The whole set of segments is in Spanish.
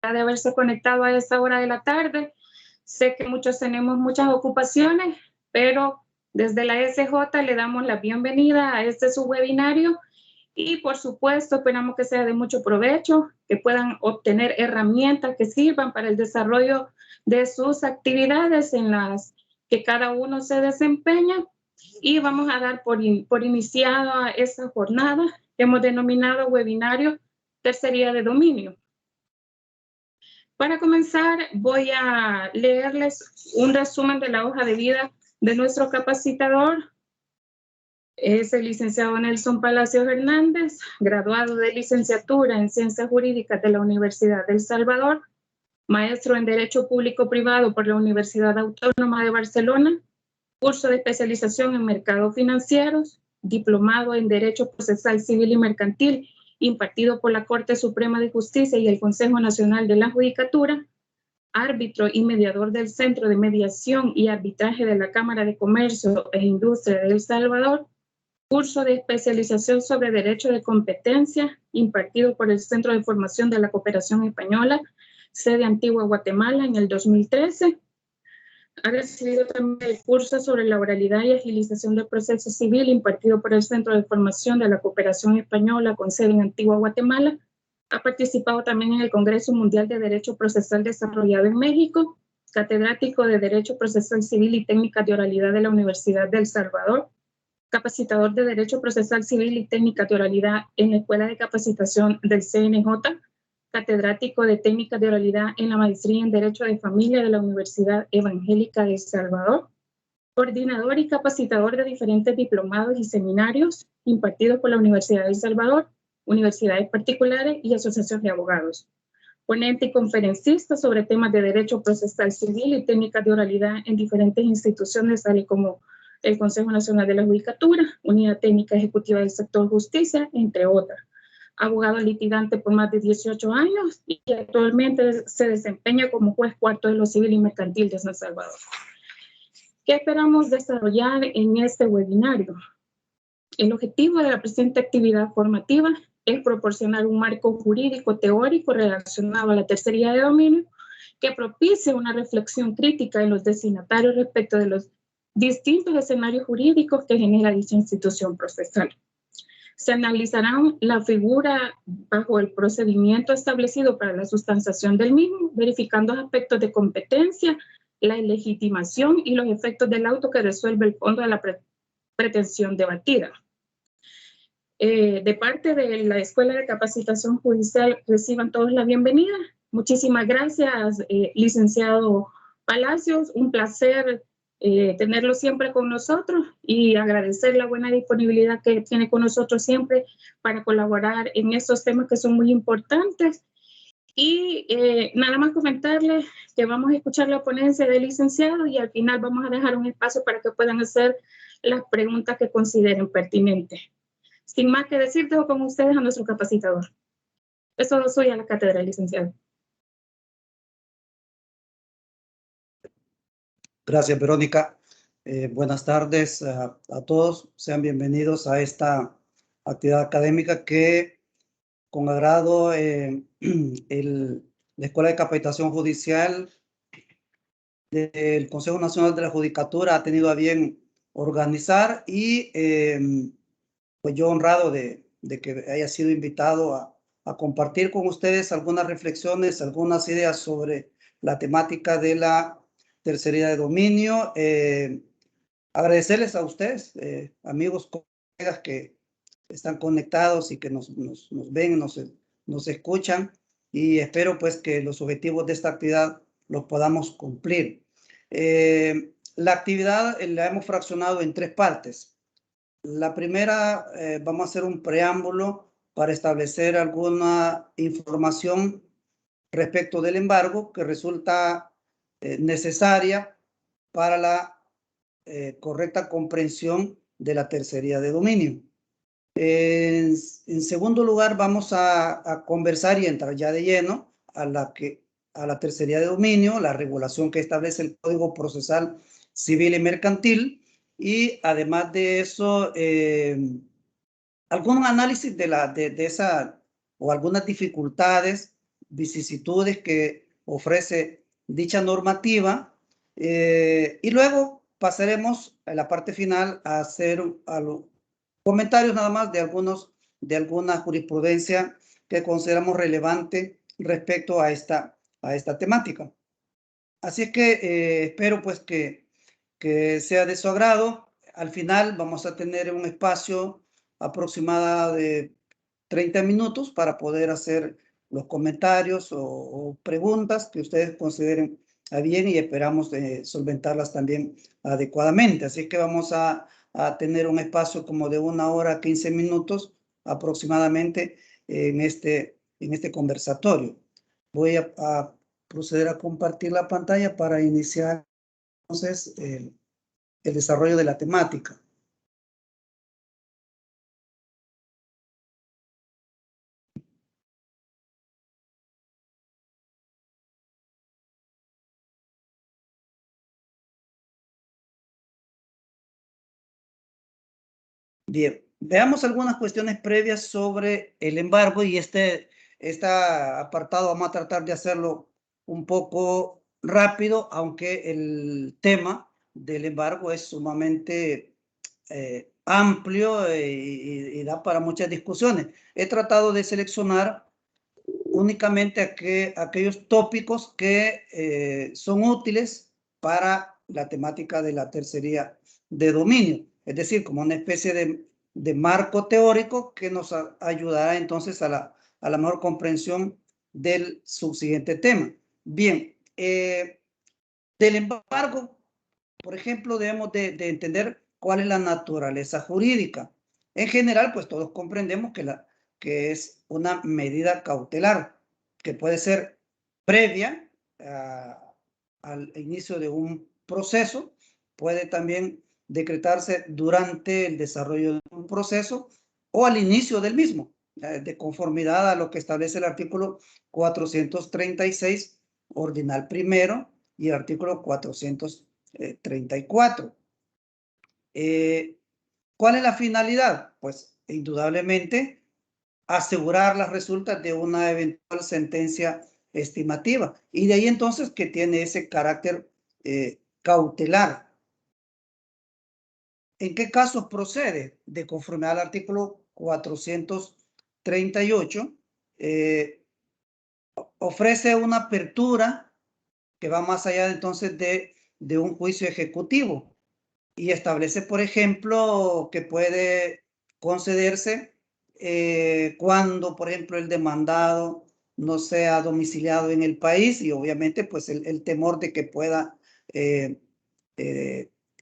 de haberse conectado a esta hora de la tarde. Sé que muchos tenemos muchas ocupaciones, pero desde la SJ le damos la bienvenida a este su webinario y por supuesto esperamos que sea de mucho provecho, que puedan obtener herramientas que sirvan para el desarrollo de sus actividades en las que cada uno se desempeña. Y vamos a dar por iniciada esta jornada que hemos denominado webinario Tercería de Dominio. Para comenzar, voy a leerles un resumen de la hoja de vida de nuestro capacitador. Es el licenciado Nelson Palacios Hernández, graduado de licenciatura en Ciencias Jurídicas de la Universidad de El Salvador, maestro en Derecho Público Privado por la Universidad Autónoma de Barcelona, curso de especialización en mercados financieros, diplomado en Derecho Procesal Civil y Mercantil, impartido por la Corte Suprema de Justicia y el Consejo Nacional de la Judicatura, árbitro y mediador del Centro de Mediación y Arbitraje de la Cámara de Comercio e Industria de El Salvador, curso de especialización sobre Derecho de Competencia, impartido por el Centro de Formación de la Cooperación Española, sede Antigua Guatemala, en el 2013. Ha recibido también el curso sobre la oralidad y agilización del proceso civil impartido por el Centro de Formación de la Cooperación Española con sede en Antigua Guatemala. Ha participado también en el Congreso Mundial de Derecho Procesal desarrollado en México, catedrático de Derecho Procesal Civil y Técnicas de Oralidad de la Universidad de El Salvador, capacitador de Derecho Procesal Civil y Técnicas de Oralidad en la Escuela de Capacitación del CNJ, catedrático de Técnicas de Oralidad en la Maestría en Derecho de Familia de la Universidad Evangélica de El Salvador, coordinador y capacitador de diferentes diplomados y seminarios impartidos por la Universidad de El Salvador, universidades particulares y asociaciones de abogados. Ponente y conferencista sobre temas de Derecho Procesal Civil y Técnicas de Oralidad en diferentes instituciones, tales como el Consejo Nacional de la Judicatura, Unidad Técnica Ejecutiva del Sector Justicia, entre otras. Abogado litigante por más de 18 años y actualmente se desempeña como juez cuarto de lo civil y mercantil de San Salvador. ¿Qué esperamos desarrollar en este webinario? El objetivo de la presente actividad formativa es proporcionar un marco jurídico teórico relacionado a la tercería de dominio que propicie una reflexión crítica en los destinatarios respecto de los distintos escenarios jurídicos que genera dicha institución procesal. Se analizarán la figura bajo el procedimiento establecido para la sustanciación del mismo, verificando aspectos de competencia, la legitimación y los efectos del auto que resuelve el fondo de la pretensión debatida. De parte de la Escuela de Capacitación Judicial, reciban todos la bienvenida. Muchísimas gracias, licenciado Palacios. Un placer tenerlo siempre con nosotros y agradecer la buena disponibilidad que tiene con nosotros siempre para colaborar en estos temas que son muy importantes. Y nada más comentarles que vamos a escuchar la ponencia del licenciado y al final vamos a dejar un espacio para que puedan hacer las preguntas que consideren pertinentes. Sin más que decir, dejo con ustedes a nuestro capacitador. Eso soy a la cátedra, licenciado. Gracias, Verónica. Buenas tardes a todos. Sean bienvenidos a esta actividad académica que con agrado la Escuela de Capacitación Judicial del Consejo Nacional de la Judicatura ha tenido a bien organizar y pues yo honrado de que haya sido invitado a compartir con ustedes algunas reflexiones, algunas ideas sobre la temática de la tercería de dominio. Agradecerles a ustedes, amigos, colegas que están conectados y que nos ven, nos escuchan, y espero pues que los objetivos de esta actividad los podamos cumplir. La actividad la hemos fraccionado en tres partes. La primera, vamos a hacer un preámbulo para establecer alguna información respecto del embargo que resulta necesaria para la correcta comprensión de la tercería de dominio. En segundo lugar, vamos a conversar y entrar ya de lleno a la tercería de dominio, la regulación que establece el Código Procesal Civil y Mercantil, y además de eso, algún análisis de esa o algunas dificultades vicisitudes que ofrece dicha normativa, y luego pasaremos a la parte final a hacer los comentarios nada más de alguna jurisprudencia que consideramos relevante respecto a esta temática. Así es que espero pues que sea de su agrado. Al final vamos a tener un espacio aproximado de 30 minutos para poder hacer los comentarios o preguntas que ustedes consideren a bien, y esperamos solventarlas también adecuadamente. Así que vamos a tener un espacio como de 1 hora 15 minutos aproximadamente en este conversatorio. Voy a proceder a compartir la pantalla para iniciar entonces el desarrollo de la temática. Bien, veamos algunas cuestiones previas sobre el embargo, y este apartado vamos a tratar de hacerlo un poco rápido, aunque el tema del embargo es sumamente amplio y da para muchas discusiones. He tratado de seleccionar únicamente aquellos tópicos que son útiles para la temática de la tercería de dominio, es decir, como una especie de marco teórico que nos ayudará entonces a la mejor comprensión del subsiguiente tema. Bien, del embargo, por ejemplo, debemos de entender cuál es la naturaleza jurídica. En general, pues todos comprendemos que es una medida cautelar que puede ser previa al inicio de un proceso, puede también decretarse durante el desarrollo de un proceso o al inicio del mismo, de conformidad a lo que establece el artículo 436 ordinal primero y el artículo 434. ¿Cuál es la finalidad? Pues indudablemente asegurar las resultas de una eventual sentencia estimativa, y de ahí entonces que tiene ese carácter cautelar. ¿En qué casos procede? De conformidad al artículo 438, ofrece una apertura que va más allá entonces de un juicio ejecutivo, y establece, por ejemplo, que puede concederse cuando, por ejemplo, el demandado no sea domiciliado en el país, y obviamente pues el temor de que pueda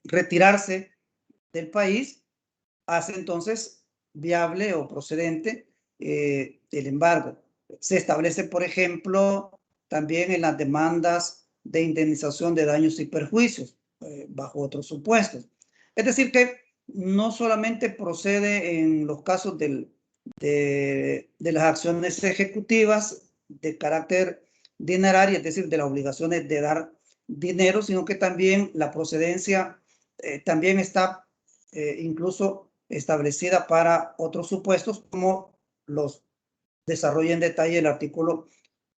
retirarse del país hace entonces viable o procedente el embargo. Se establece, por ejemplo, también en las demandas de indemnización de daños y perjuicios, bajo otros supuestos. Es decir, que no solamente procede en los casos de las acciones ejecutivas de carácter dinerario, es decir, de las obligaciones de dar dinero, sino que también la procedencia también está incluso establecida para otros supuestos, como los desarrolla en detalle el artículo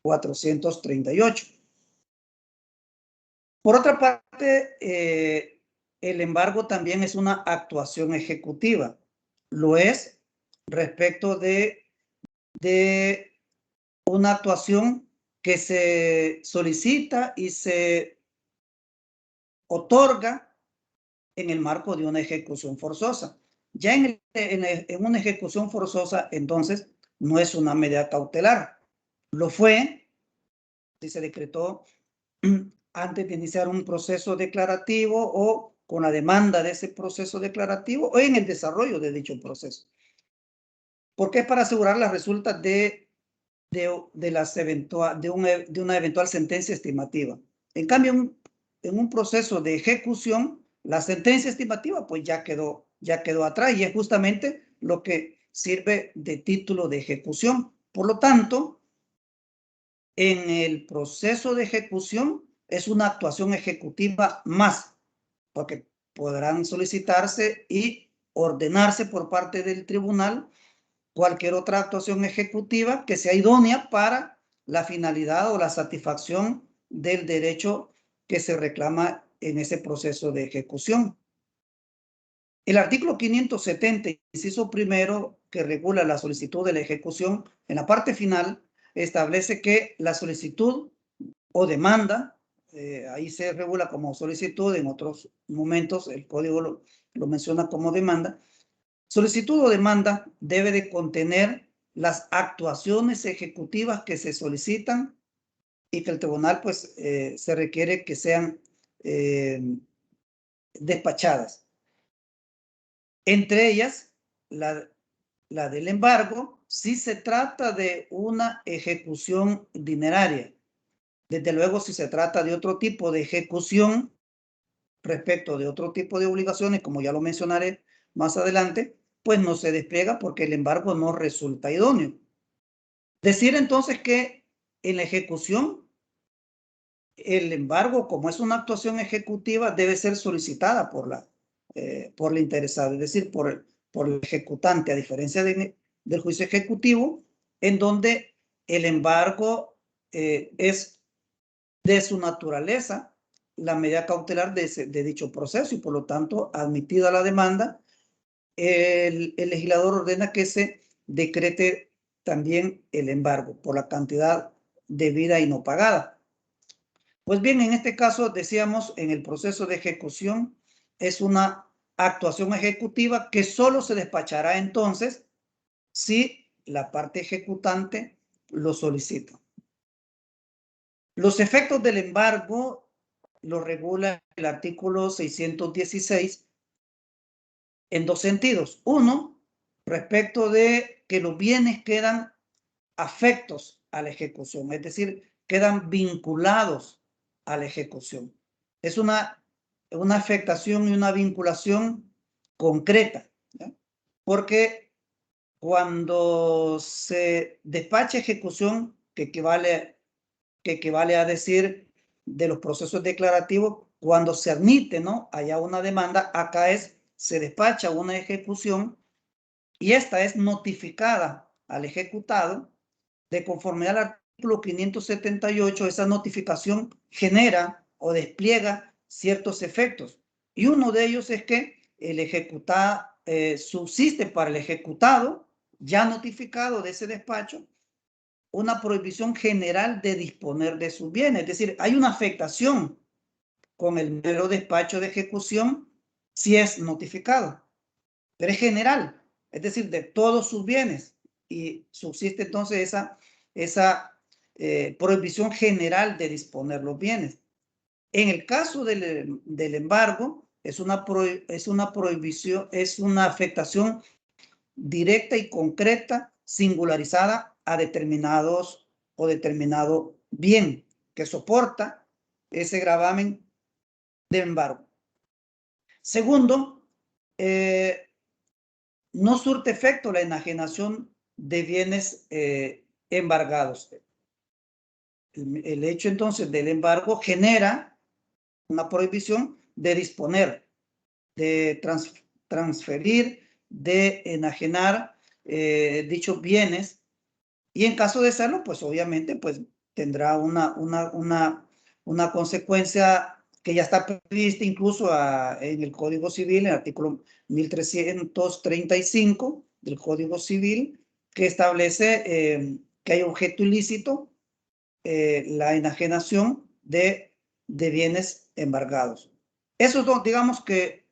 438. Por otra parte, el embargo también es una actuación ejecutiva. Lo es respecto de una actuación que se solicita y se otorga en el marco de una ejecución forzosa. Ya en una ejecución forzosa, entonces, no es una medida cautelar. Lo fue si se decretó antes de iniciar un proceso declarativo o con la demanda de ese proceso declarativo o en el desarrollo de dicho proceso. Porque es para asegurar las resultas de una eventual sentencia estimativa. En cambio, en un proceso de ejecución, la sentencia estimativa pues ya quedó atrás, y es justamente lo que sirve de título de ejecución. Por lo tanto, en el proceso de ejecución es una actuación ejecutiva más, porque podrán solicitarse y ordenarse por parte del tribunal cualquier otra actuación ejecutiva que sea idónea para la finalidad o la satisfacción del derecho que se reclama en ese proceso de ejecución. El artículo 570, inciso primero, que regula la solicitud de la ejecución, en la parte final establece que la solicitud o demanda, ahí se regula como solicitud, en otros momentos el código lo menciona como demanda. Solicitud o demanda debe de contener las actuaciones ejecutivas que se solicitan y que el tribunal pues se requiere que sean despachadas. Entre ellas, la del embargo, si se trata de una ejecución dineraria. Desde luego, si se trata de otro tipo de ejecución respecto de otro tipo de obligaciones, como ya lo mencionaré más adelante, pues no se despliega porque el embargo no resulta idóneo. Decir entonces que en la ejecución, el embargo, como es una actuación ejecutiva, debe ser solicitada por la interesada, es decir, por el ejecutante, a diferencia del juicio ejecutivo, en donde el embargo es de su naturaleza la medida cautelar de dicho proceso y por lo tanto, admitida la demanda, el legislador ordena que se decrete también el embargo por la cantidad debida y no pagada. Pues bien, en este caso decíamos en el proceso de ejecución es una actuación ejecutiva que solo se despachará entonces si la parte ejecutante lo solicita. Los efectos del embargo lo regula el artículo 616 en dos sentidos. Uno, respecto de que los bienes quedan afectos a la ejecución, es decir, quedan vinculados a la ejecución. Es una afectación y una vinculación concreta, ¿ya? Porque cuando se despacha ejecución, que equivale a decir de los procesos declarativos, cuando se admite, ¿no?, haya una demanda, acá se despacha una ejecución y esta es notificada al ejecutado de conformidad al artículo 578. Esa notificación genera o despliega ciertos efectos y uno de ellos es que el ejecutado subsiste para el ejecutado ya notificado de ese despacho una prohibición general de disponer de sus bienes. Es decir, hay una afectación con el mero despacho de ejecución si es notificado, pero es general, es decir, de todos sus bienes, y subsiste entonces esa prohibición general de disponer los bienes. En el caso del embargo, es una prohibición, es una afectación directa y concreta, singularizada a determinado bien que soporta ese gravamen de embargo. Segundo, no surte efecto la enajenación de bienes embargados. El hecho entonces del embargo genera una prohibición de disponer, de transferir, de enajenar dichos bienes, y en caso de serlo, pues obviamente pues tendrá una consecuencia que ya está prevista incluso en el Código Civil, en el artículo 1335 del Código Civil, que establece que hay objeto ilícito la enajenación de bienes embargados. Esos dos, digamos que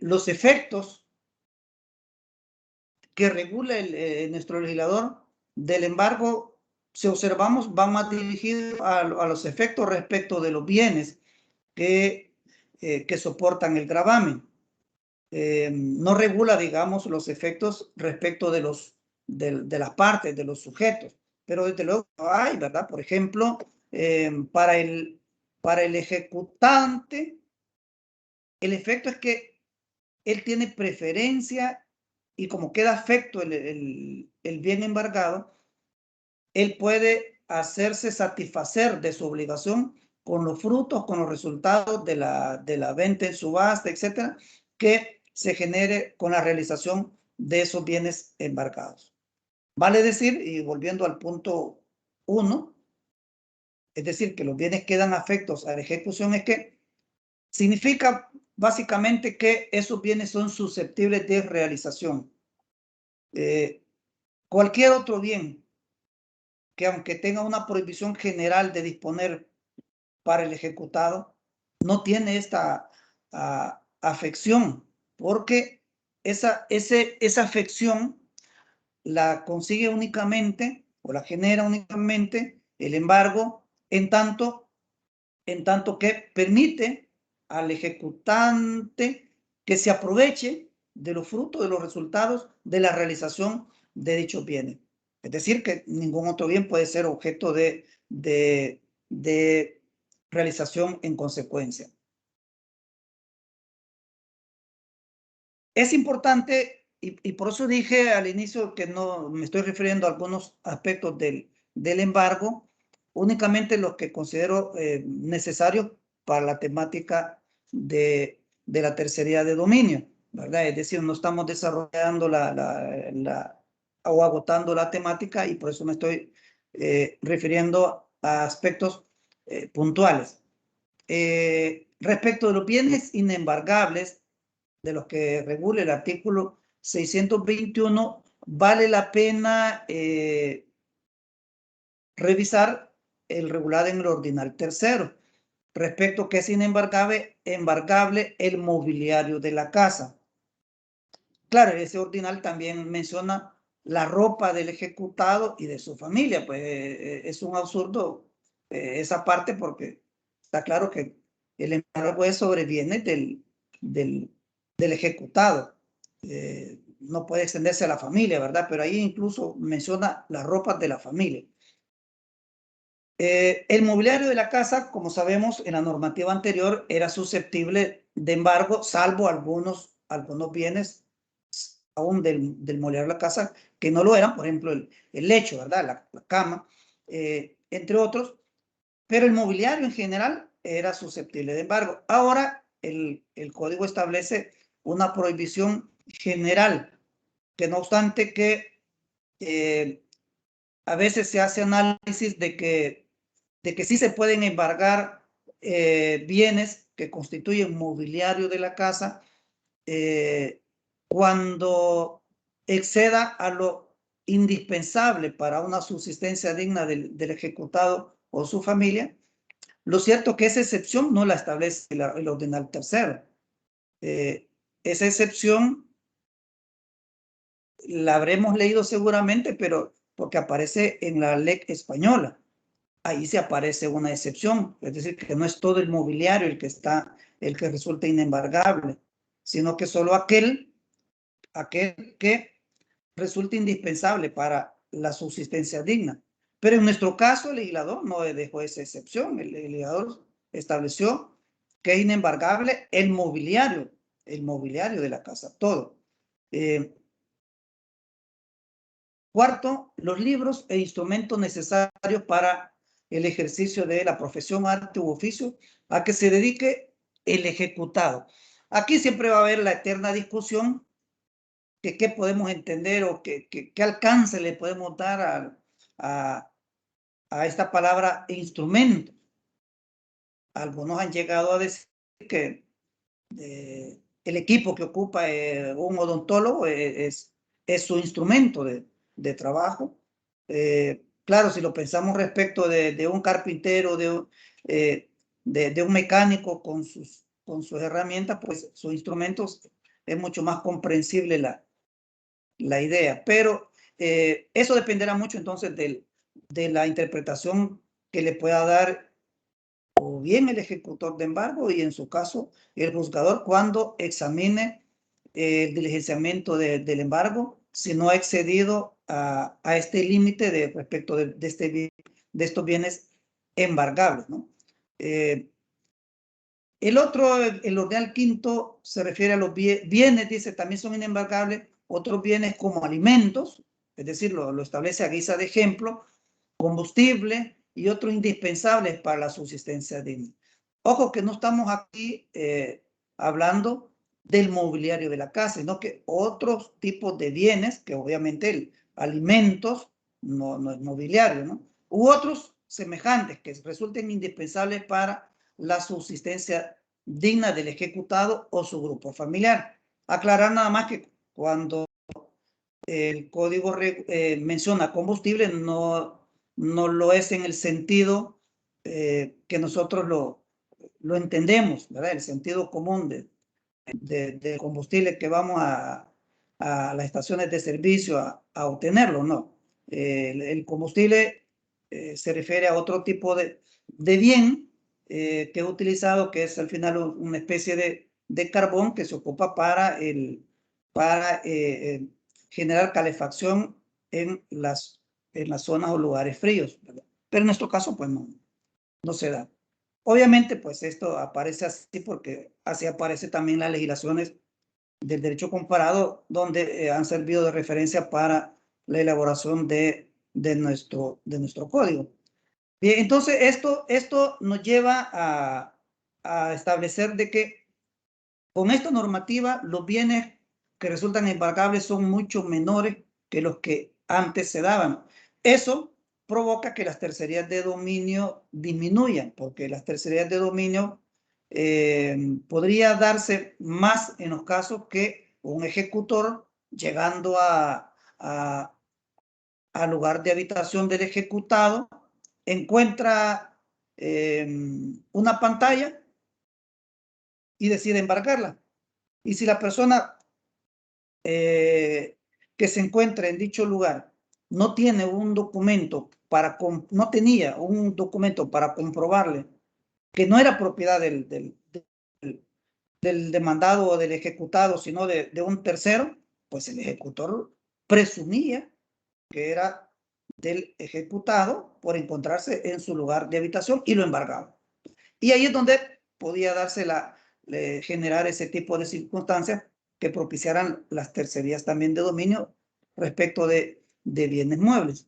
los efectos que regula nuestro legislador del embargo, si observamos, van más dirigidos a los efectos respecto de los bienes que soportan el gravamen. No regula, digamos, los efectos respecto de las partes, de los sujetos, pero desde luego hay, ¿verdad? Por ejemplo, para el ejecutante, el efecto es que él tiene preferencia y como queda afecto el bien embargado, él puede hacerse satisfacer de su obligación con los frutos, con los resultados de la venta en subasta, etcétera, que se genere con la realización de esos bienes embargados. Vale decir, y volviendo al punto 1, es decir, que los bienes quedan afectos a la ejecución, es que significa básicamente que esos bienes son susceptibles de realización. Cualquier otro bien que aunque tenga una prohibición general de disponer para el ejecutado, no tiene esta afección, porque esa afección la consigue únicamente o la genera únicamente el embargo en tanto que permite al ejecutante que se aproveche de los frutos, de los resultados de la realización de dichos bienes. Es decir, que ningún otro bien puede ser objeto de realización en consecuencia. Es importante, y por eso dije al inicio que no me estoy refiriendo a algunos aspectos del embargo, únicamente los que considero necesarios para la temática de la tercería de dominio, ¿verdad? Es decir, no estamos desarrollando o agotando la temática, y por eso me estoy refiriendo a aspectos puntuales. Respecto de los bienes inembargables, de los que regula el artículo 621, vale la pena revisar el regulado en el ordinal tercero, respecto que es inembargable el mobiliario de la casa. Claro, ese ordinal también menciona la ropa del ejecutado y de su familia, pues es un absurdo esa parte, porque está claro que el embargo sobreviene del ejecutado. No puede extenderse a la familia, ¿verdad? Pero ahí incluso menciona las ropas de la familia. El mobiliario de la casa, como sabemos, en la normativa anterior era susceptible de embargo, salvo algunos bienes aún del mobiliario de la casa que no lo eran, por ejemplo, el lecho, ¿verdad? La cama, entre otros, pero el mobiliario en general era susceptible de embargo. Ahora el código establece una prohibición general, que no obstante que a veces se hace análisis de que sí se pueden embargar bienes que constituyen mobiliario de la casa cuando exceda a lo indispensable para una subsistencia digna del ejecutado o su familia. Lo cierto es que esa excepción no la establece el ordinal tercero. Esa excepción la habremos leído seguramente, pero porque aparece en la ley española. Ahí se aparece una excepción, es decir, que no es todo el mobiliario el que resulta inembargable, sino que solo aquel que resulta indispensable para la subsistencia digna. Pero en nuestro caso, el legislador no dejó esa excepción. El legislador estableció que es inembargable el mobiliario de la casa, todo. Cuarto, los libros e instrumentos necesarios para el ejercicio de la profesión, arte u oficio a que se dedique el ejecutado. Aquí siempre va a haber la eterna discusión que qué podemos entender o qué alcance le podemos dar a esta palabra instrumento. Algunos han llegado a decir que el equipo que ocupa un odontólogo es su instrumento de trabajo. Claro, si lo pensamos respecto de un carpintero, de un mecánico con sus herramientas, pues sus instrumentos es mucho más comprensible la idea. Pero eso dependerá mucho entonces de la interpretación que le pueda dar o bien el ejecutor de embargo y en su caso el juzgador cuando examine el diligenciamiento del embargo, si no ha excedido a este límite respecto de estos bienes embargables, ¿no? El ordinal quinto se refiere a los bienes, dice, también son inembargables otros bienes como alimentos, es decir, lo establece a guisa de ejemplo, combustible y otros indispensables para la subsistencia digna. Ojo que no estamos aquí hablando del mobiliario de la casa, sino que otros tipos de bienes, que obviamente alimentos no es mobiliario, ¿no? u otros semejantes que resulten indispensables para la subsistencia digna del ejecutado o su grupo familiar. Aclarar nada más que cuando el código menciona combustible, no lo es en el sentido que nosotros lo entendemos, ¿verdad? El sentido común de combustible que vamos a las estaciones de servicio a obtenerlo, no. El combustible se refiere a otro tipo de bien que es utilizado, que es al final una especie de carbón que se ocupa para generar calefacción en las zonas o lugares fríos, ¿verdad? Pero en nuestro caso, pues no se da. Obviamente, pues esto aparece así porque así aparece también las legislaciones del derecho comparado, donde han servido de referencia para la elaboración de nuestro código. Bien, entonces esto nos lleva a establecer de que con esta normativa los bienes que resultan embargables son mucho menores que los que antes se daban. Eso provoca que las tercerías de dominio disminuyan, porque las tercerías de dominio podría darse más en los casos que un ejecutor llegando al lugar de habitación del ejecutado encuentra una pantalla y decide embargarla. Y si la persona que se encuentra en dicho lugar no tiene un documento no tenía un documento para comprobarle que no era propiedad del demandado o del ejecutado, sino de un tercero, pues el ejecutor presumía que era del ejecutado por encontrarse en su lugar de habitación y lo embargaba. Y ahí es donde podía darse generar ese tipo de circunstancias que propiciaran las tercerías también de dominio respecto de bienes muebles.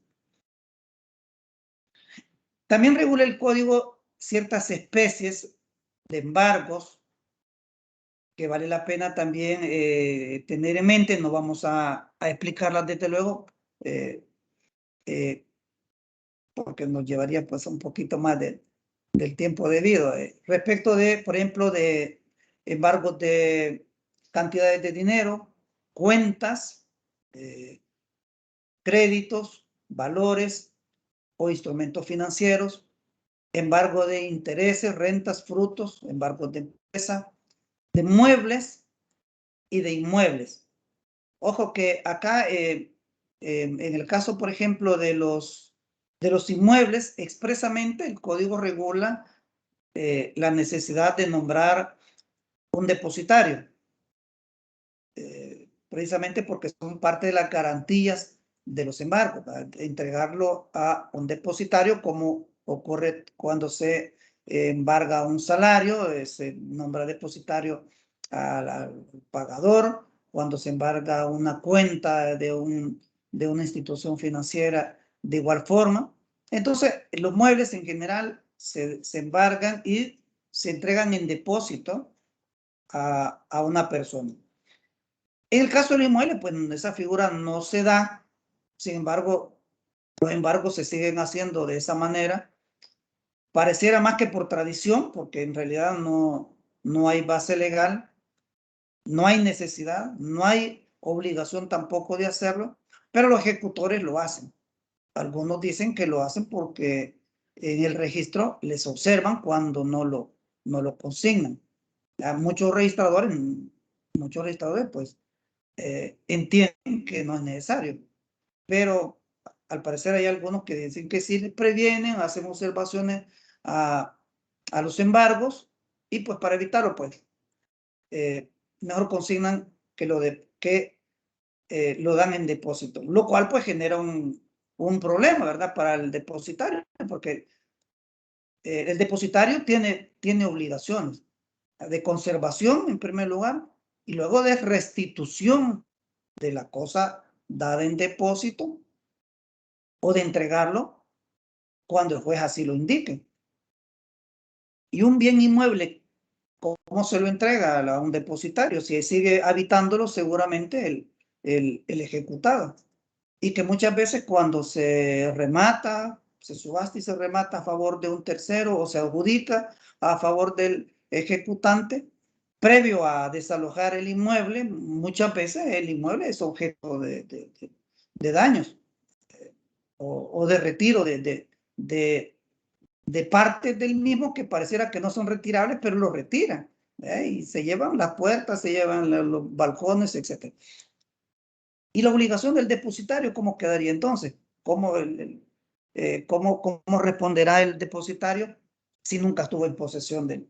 También regula el código ciertas especies de embargos que vale la pena también tener en mente. No vamos a explicarlas desde luego, porque nos llevaría pues un poquito más del tiempo debido. Respecto de, por ejemplo, de embargos de cantidades de dinero, cuentas, créditos, valores o instrumentos financieros, embargo de intereses, rentas, frutos, embargos de empresa, de muebles y de inmuebles. Ojo que acá, en el caso, por ejemplo, de los inmuebles, expresamente el código regula la necesidad de nombrar un depositario, precisamente porque son parte de las garantías de los embargos, entregarlo a un depositario, como ocurre cuando se embarga un salario, se nombra depositario al pagador, cuando se embarga una cuenta de una institución financiera de igual forma. Entonces, los muebles en general se embargan y se entregan en depósito a una persona. En el caso del inmueble, pues esa figura no se da. Sin embargo, los embargos se siguen haciendo de esa manera. Pareciera más que por tradición, porque en realidad no hay base legal, no hay necesidad, no hay obligación tampoco de hacerlo, pero los ejecutores lo hacen. Algunos dicen que lo hacen porque en el registro les observan cuando no lo consignan. Muchos registradores pues entienden que no es necesario, pero al parecer hay algunos que dicen que sí les previenen, hacen observaciones a los embargos y pues para evitarlo, pues mejor consignan que lo dan en depósito, lo cual pues genera un problema, ¿verdad? Para el depositario, porque el depositario tiene obligaciones de conservación en primer lugar y luego de restitución de la cosa dada en depósito o de entregarlo cuando el juez así lo indique. Y un bien inmueble, ¿cómo se lo entrega a un depositario? Si sigue habitándolo, seguramente el ejecutado. Y que muchas veces cuando se remata se subasta y se remata a favor de un tercero o se adjudica a favor del ejecutante. Previo a desalojar el inmueble, muchas veces el inmueble es objeto de daños o de retiro de partes del mismo que pareciera que no son retirables, pero lo retiran. Y se llevan las puertas, se llevan los balcones, etc. ¿Y la obligación del depositario cómo quedaría entonces? ¿Cómo responderá el depositario si nunca estuvo en posesión del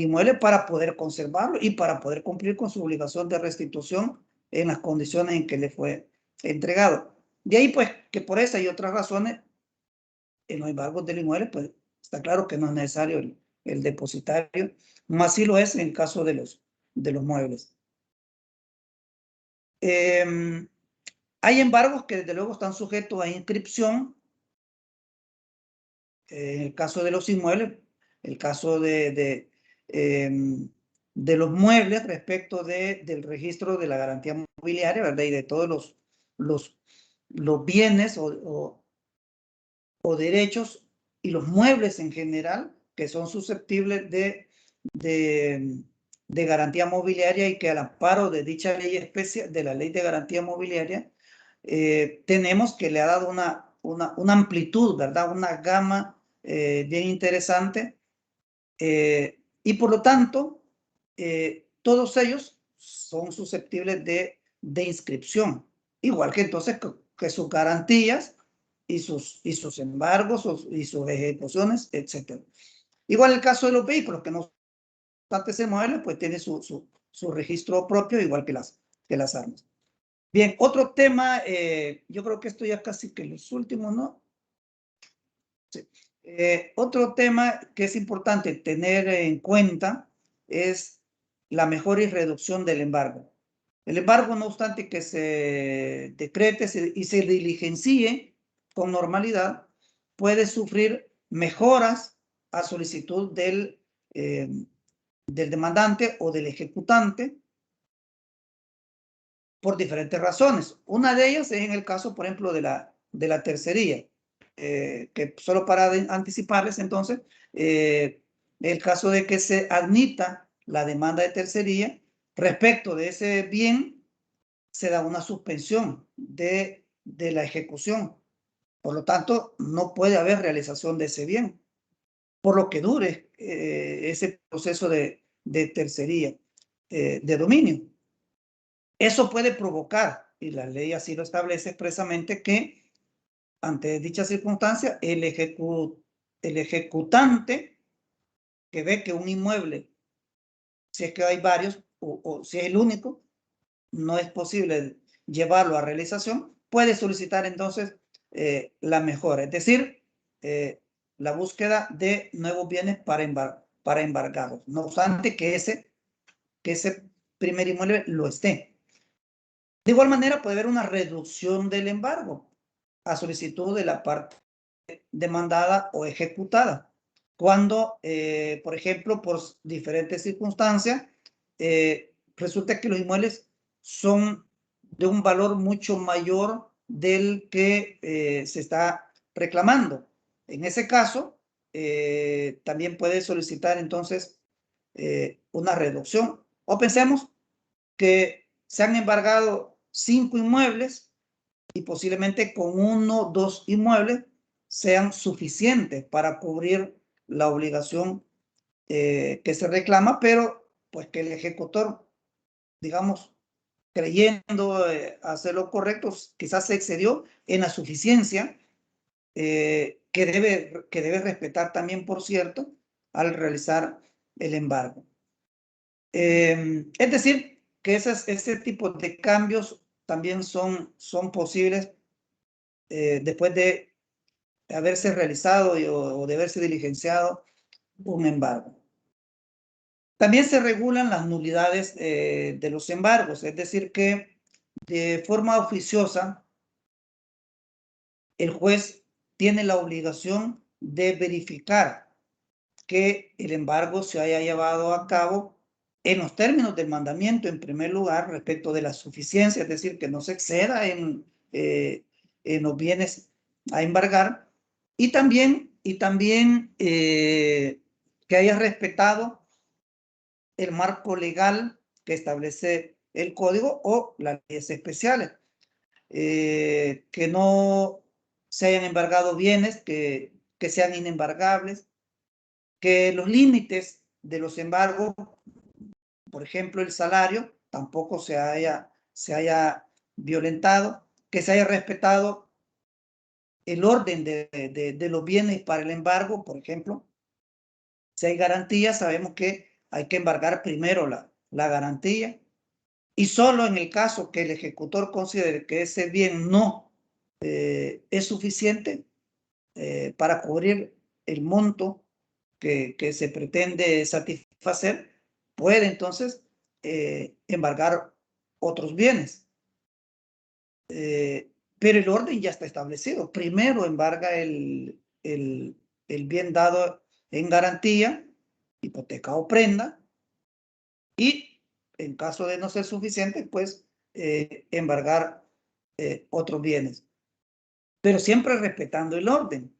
inmueble para poder conservarlo y para poder cumplir con su obligación de restitución en las condiciones en que le fue entregado? De ahí, pues, que por esa y otras razones, en los embargos del inmueble, pues, está claro que no es necesario el depositario, más si lo es en el caso de los muebles. Hay embargos que desde luego están sujetos a inscripción. En el caso de los inmuebles, el caso de los muebles respecto del registro de la garantía mobiliaria, ¿verdad? Y de todos los bienes o derechos y los muebles en general que son susceptibles de garantía mobiliaria y que al amparo de dicha ley especial, de la ley de garantía mobiliaria, tenemos que le ha dado una amplitud, ¿verdad? Una gama bien interesante, y por lo tanto, todos ellos son susceptibles de inscripción, igual que entonces que sus garantías y sus embargos y sus ejecuciones, etc. Igual el caso de los vehículos, que no obstante se mueven, pues tiene su registro propio, igual que las armas. Bien, otro tema, yo creo que esto ya casi que los últimos, ¿no? Sí. Otro tema que es importante tener en cuenta es la mejora y reducción del embargo. El embargo, no obstante que se decrete y se diligencie con normalidad, puede sufrir mejoras a solicitud del demandante o del ejecutante por diferentes razones. Una de ellas es en el caso, por ejemplo, de la tercería. Que solo para anticiparles entonces, el caso de que se admita la demanda de tercería respecto de ese bien, se da una suspensión de la ejecución. Por lo tanto, no puede haber realización de ese bien, por lo que dure ese proceso de tercería, de dominio. Eso puede provocar, y la ley así lo establece expresamente, que ante dicha circunstancia, el ejecutante que ve que un inmueble, si es que hay varios o si es el único, no es posible llevarlo a realización, puede solicitar entonces la mejora, es decir, la búsqueda de nuevos bienes para embargarlos, no obstante que ese primer inmueble lo esté. De igual manera, puede haber una reducción del embargo a solicitud de la parte demandada o ejecutada. Cuando, por ejemplo, por diferentes circunstancias, resulta que los inmuebles son de un valor mucho mayor del que se está reclamando. En ese caso, también puede solicitar entonces una reducción. O pensemos que se han embargado 5 inmuebles y posiblemente con 1 o 2 inmuebles sean suficientes para cubrir la obligación que se reclama, pero pues que el ejecutor, digamos, creyendo hacer lo correcto, quizás se excedió en la suficiencia que debe respetar también, por cierto, al realizar el embargo. Es decir, que ese tipo de cambios también son posibles después de haberse realizado o de haberse diligenciado un embargo. También se regulan las nulidades de los embargos, es decir, que de forma oficiosa el juez tiene la obligación de verificar que el embargo se haya llevado a cabo en los términos del mandamiento, en primer lugar, respecto de la suficiencia, es decir, que no se exceda en los bienes a embargar, y también que haya respetado el marco legal que establece el código o las leyes especiales, que no se hayan embargado bienes que sean inembargables, que los límites de los embargos, por ejemplo, el salario, tampoco se haya violentado, que se haya respetado el orden de los bienes para el embargo, por ejemplo. Si hay garantía, sabemos que hay que embargar primero la garantía, y solo en el caso que el ejecutor considere que ese bien no es suficiente para cubrir el monto que se pretende satisfacer, puede entonces embargar otros bienes. Pero el orden ya está establecido. Primero embarga el bien dado en garantía, hipoteca o prenda, y en caso de no ser suficiente, pues embargar otros bienes. Pero siempre respetando el orden.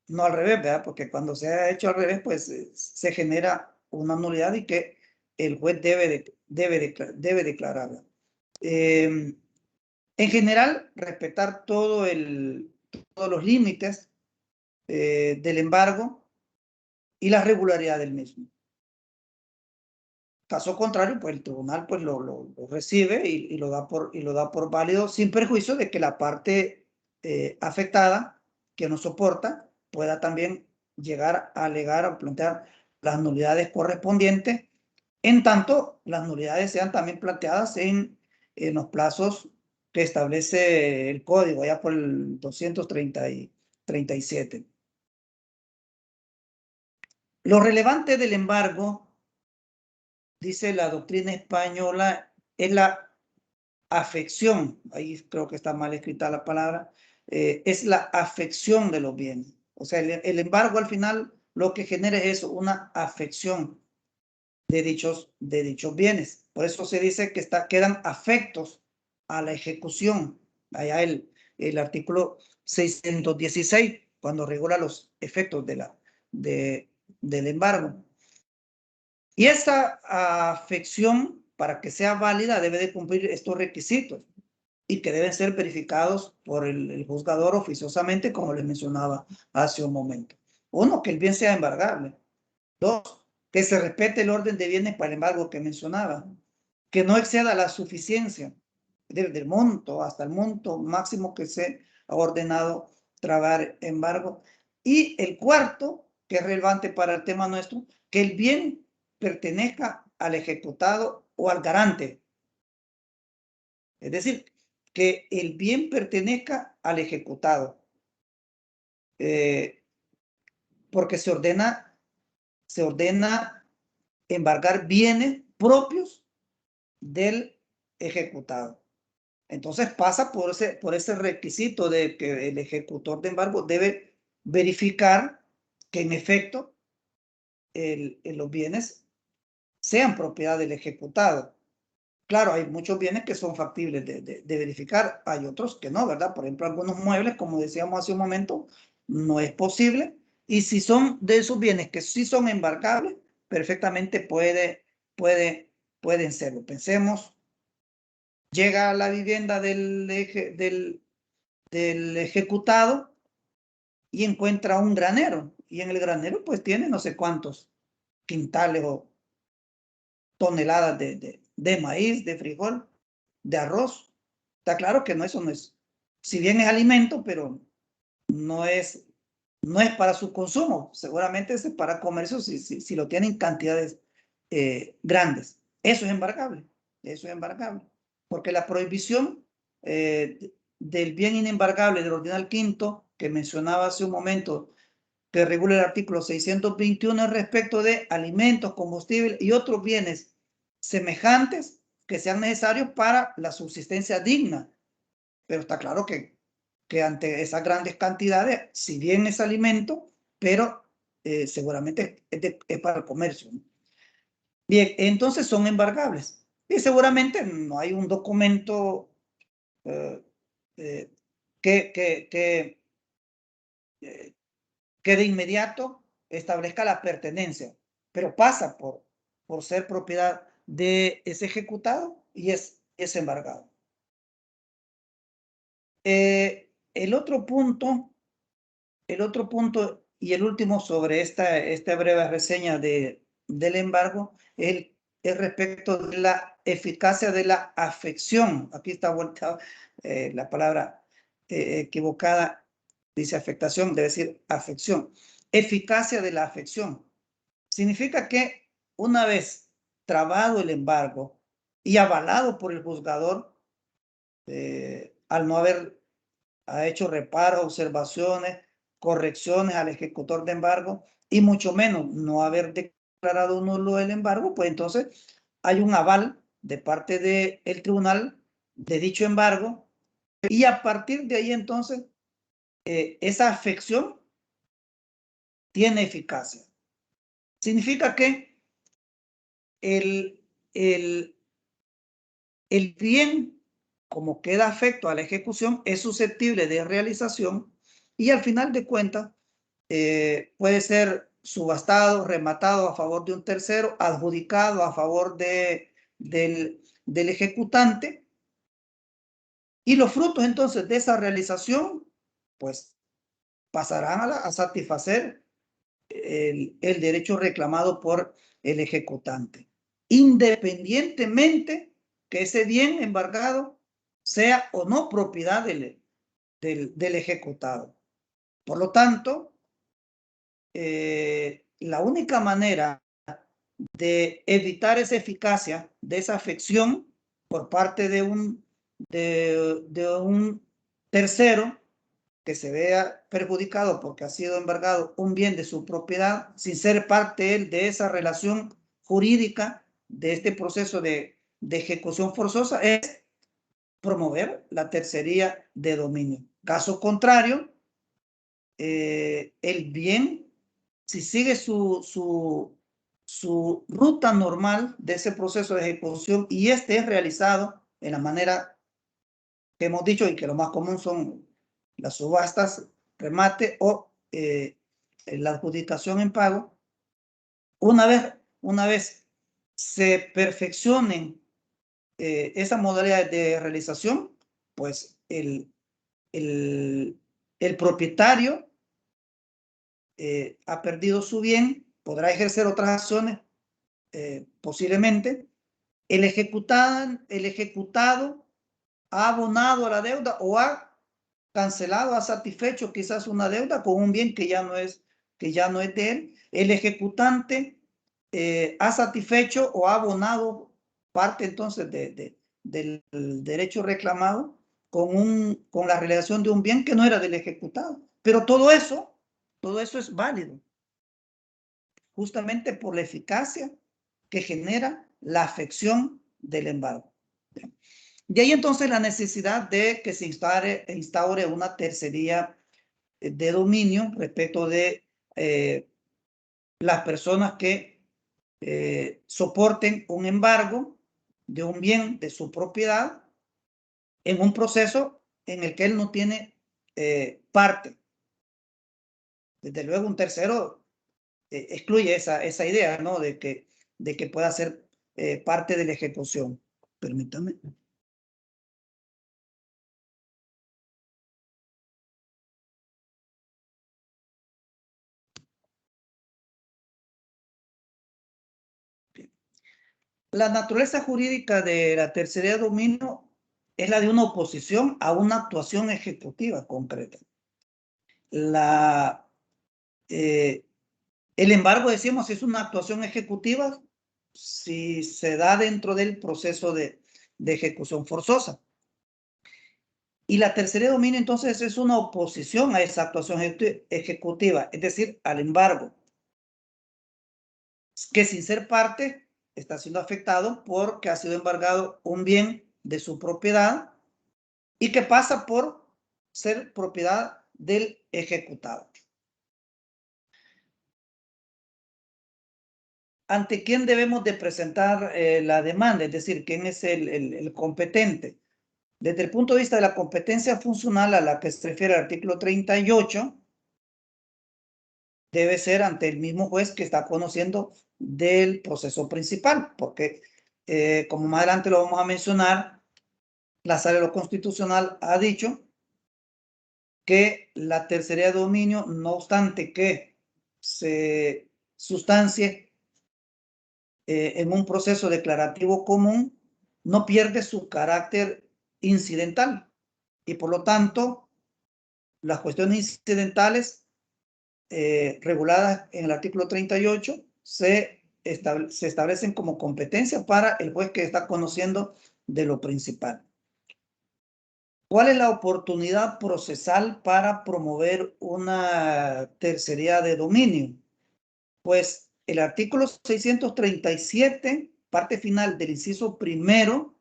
No al revés, ¿verdad? Porque cuando se ha hecho al revés, pues se genera una nulidad y que el juez debe declararla. En general, respetar todos los límites del embargo y la regularidad del mismo. Caso contrario, pues el tribunal pues lo recibe y lo da por válido, sin perjuicio de que la parte afectada, que no soporta, pueda también llegar a alegar o plantear las nulidades correspondientes, en tanto las nulidades sean también planteadas en los plazos que establece el código, ya por el 237. Lo relevante del embargo, dice la doctrina española, es la afección. Ahí creo que está mal escrita la palabra. Es la afección de los bienes. O sea, el embargo al final lo que genera es una afección de dichos bienes. Por eso se dice que quedan afectos a la ejecución. Allá el artículo 616, cuando regula los efectos del embargo. Y esta afección, para que sea válida, debe de cumplir estos requisitos y que deben ser verificados por el juzgador oficiosamente, como les mencionaba hace un momento. Uno, que el bien sea embargable. Dos, que se respete el orden de bienes para el embargo que mencionaba. Que no exceda la suficiencia del monto hasta el monto máximo que se ha ordenado trabar embargo. Y el cuarto, que es relevante para el tema nuestro, que el bien pertenezca al ejecutado o al garante. Es decir, que el bien pertenezca al ejecutado. Porque se ordena embargar bienes propios del ejecutado. Entonces pasa por ese requisito de que el ejecutor de embargo debe verificar que en efecto los bienes sean propiedad del ejecutado. Claro, hay muchos bienes que son factibles de verificar, hay otros que no, ¿verdad? Por ejemplo, algunos muebles, como decíamos hace un momento, no es posible. Y si son de esos bienes que sí son embargables, perfectamente pueden serlo. Pensemos, llega a la vivienda del ejecutado y encuentra un granero. Y en el granero pues tiene no sé cuántos quintales o toneladas de maíz, de frijol, de arroz. Está claro que eso no es, si bien es alimento, pero no es para su consumo. Seguramente es para comercio si lo tienen en cantidades grandes. Eso es embargable. Eso es embargable. Porque la prohibición del bien inembargable del ordinal quinto, que mencionaba hace un momento, que regula el artículo 621 respecto de alimentos, combustibles y otros bienes semejantes que sean necesarios para la subsistencia digna. Pero está claro que ante esas grandes cantidades, si bien es alimento, pero seguramente es para el comercio. Bien, entonces son embargables. Y seguramente no hay un documento que que de inmediato establezca la pertenencia, pero pasa por ser propiedad de ese ejecutado y es embargado. El otro punto y el último sobre esta breve reseña del embargo es respecto de la eficacia de la afección. Aquí está volteado la palabra equivocada, dice afectación, debe decir afección. Eficacia de la afección. Significa que una vez trabado el embargo y avalado por el juzgador, al no haber hecho reparos, observaciones, correcciones al ejecutor de embargo y mucho menos no haber declarado nulo el embargo, pues entonces hay un aval de parte del tribunal de dicho embargo y a partir de ahí entonces esa afección tiene eficacia. Significa que el bien, como queda afecto a la ejecución, es susceptible de realización y al final de cuentas puede ser subastado, rematado a favor de un tercero, adjudicado a favor del ejecutante. Y los frutos entonces de esa realización, pues pasarán a satisfacer el derecho reclamado por el ejecutante, independientemente que ese bien embargado sea o no propiedad del ejecutado. Por lo tanto, la única manera de evitar esa eficacia de esa afección por parte de un tercero que se vea perjudicado porque ha sido embargado un bien de su propiedad sin ser parte él de esa relación jurídica de este proceso de ejecución forzosa es promover la tercería de dominio. Caso contrario, el bien, si sigue su ruta normal de ese proceso de ejecución y este es realizado en la manera que hemos dicho y que lo más común son las subastas, remate o la adjudicación en pago, una vez se perfeccionen esas modalidades de realización, pues el propietario ha perdido su bien, podrá ejercer otras acciones posiblemente. El ejecutado ha abonado a la deuda o ha cancelado, ha satisfecho quizás una deuda con un bien que ya no es de él. El ejecutante ha satisfecho o ha abonado parte entonces del derecho reclamado con la realización de un bien que no era del ejecutado. Pero todo eso es válido justamente por la eficacia que genera la afección del embargo. De ahí entonces la necesidad de que se instaure una tercería de dominio respecto de las personas que soporten un embargo de un bien de su propiedad en un proceso en el que él no tiene parte. Desde luego un tercero excluye esa idea, ¿no? De que pueda ser parte de la ejecución. Permítame. La naturaleza jurídica de la tercería de dominio es la de una oposición a una actuación ejecutiva concreta. El embargo, decimos, es una actuación ejecutiva si se da dentro del proceso de ejecución forzosa. Y la tercería de dominio, entonces, es una oposición a esa actuación ejecutiva, es decir, al embargo, que sin ser parte está siendo afectado porque ha sido embargado un bien de su propiedad y que pasa por ser propiedad del ejecutado. ¿Ante quién debemos de presentar la demanda? Es decir, ¿quién es el competente? Desde el punto de vista de la competencia funcional a la que se refiere el artículo 38, debe ser ante el mismo juez que está conociendo del proceso principal, porque como más adelante lo vamos a mencionar, la Sala de lo Constitucional ha dicho que la tercería de dominio, no obstante que se sustancie en un proceso declarativo común, no pierde su carácter incidental y por lo tanto las cuestiones incidentales reguladas en el artículo 38 se establecen como competencia para el juez que está conociendo de lo principal. ¿Cuál es la oportunidad procesal para promover una tercería de dominio? Pues el artículo 637, parte final del inciso primero,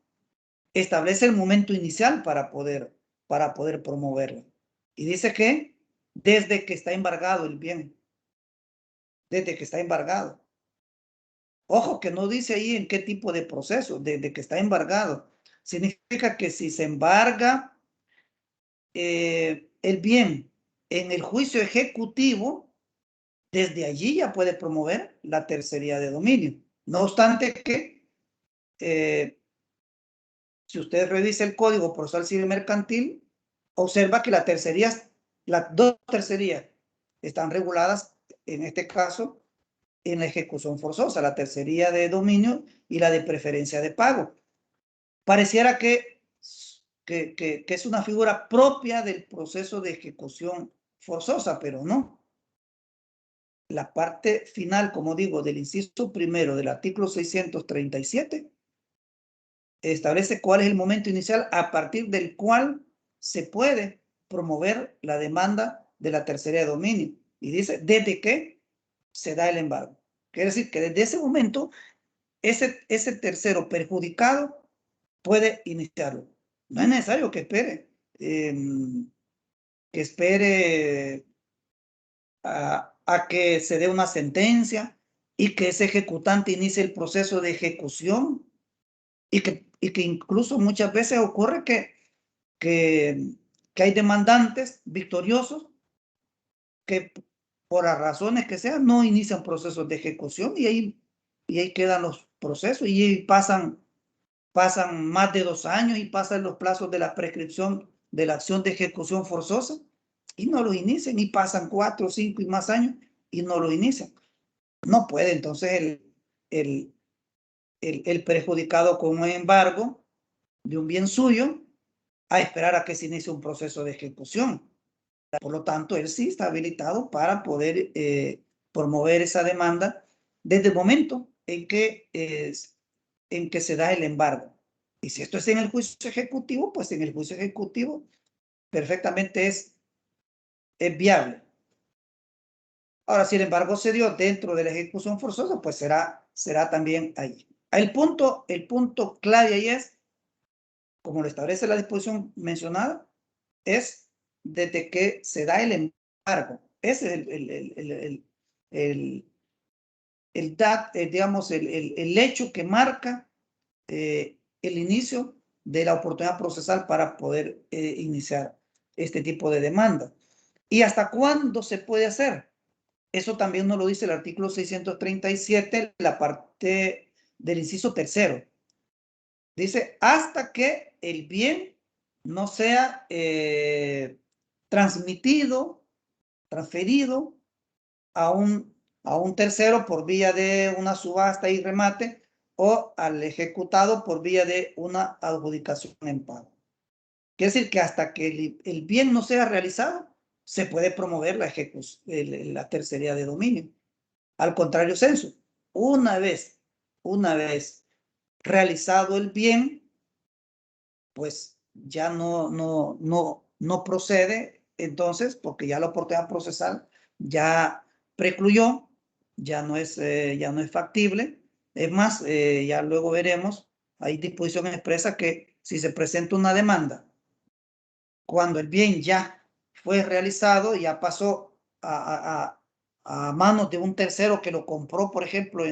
establece el momento inicial para poder promoverlo. Y dice que desde que está embargado el bien, desde que está embargado. Ojo que no dice ahí en qué tipo de proceso, desde que está embargado. Significa que si se embarga el bien en el juicio ejecutivo, desde allí ya puede promover la tercería de dominio. No obstante que, si usted revisa el Código Procesal Civil Mercantil, observa que las dos tercerías están reguladas, en este caso, en la ejecución forzosa, la tercería de dominio y la de preferencia de pago. Pareciera que es una figura propia del proceso de ejecución forzosa, pero no. La parte final, como digo, del inciso primero del artículo 637 establece cuál es el momento inicial a partir del cual se puede promover la demanda de la tercería de dominio. Y dice, desde que se da el embargo. Quiere decir que desde ese momento, ese tercero perjudicado puede iniciarlo. No es necesario que espere a que se dé una sentencia y que ese ejecutante inicie el proceso de ejecución y que incluso muchas veces ocurre que hay demandantes victoriosos que por las razones que sean no inician procesos de ejecución y ahí quedan los procesos y ahí pasan más de 2 años y pasan los plazos de la prescripción de la acción de ejecución forzosa y no lo inician y pasan 4, 5 y más años y no lo inician. No puede entonces el perjudicado con un embargo de un bien suyo a esperar a que se inicie un proceso de ejecución. Por lo tanto, él sí está habilitado para poder promover esa demanda desde el momento en que se da el embargo. Y si esto es en el juicio ejecutivo, pues en el juicio ejecutivo perfectamente es viable. Ahora, si el embargo se dio dentro de la ejecución forzosa, pues será también ahí. El punto clave ahí es, como lo establece la disposición mencionada, es desde que se da el embargo. Ese es digamos, el hecho que marca el inicio de la oportunidad procesal para poder iniciar este tipo de demanda. ¿Y hasta cuándo se puede hacer? Eso también nos lo dice el artículo 637, la parte del inciso tercero. Dice, hasta que el bien no sea transferido a un tercero por vía de una subasta y remate o al ejecutado por vía de una adjudicación en pago. Quiere decir que hasta que el bien no sea realizado, se puede promover la tercería de dominio. Al contrario, censo, una vez realizado el bien, pues ya no procede, entonces, porque ya la oportunidad procesal ya precluyó, ya no es factible. Es más, ya luego veremos, hay disposición expresa que si se presenta una demanda, cuando el bien ya fue realizado, ya pasó a manos de un tercero que lo compró, por ejemplo,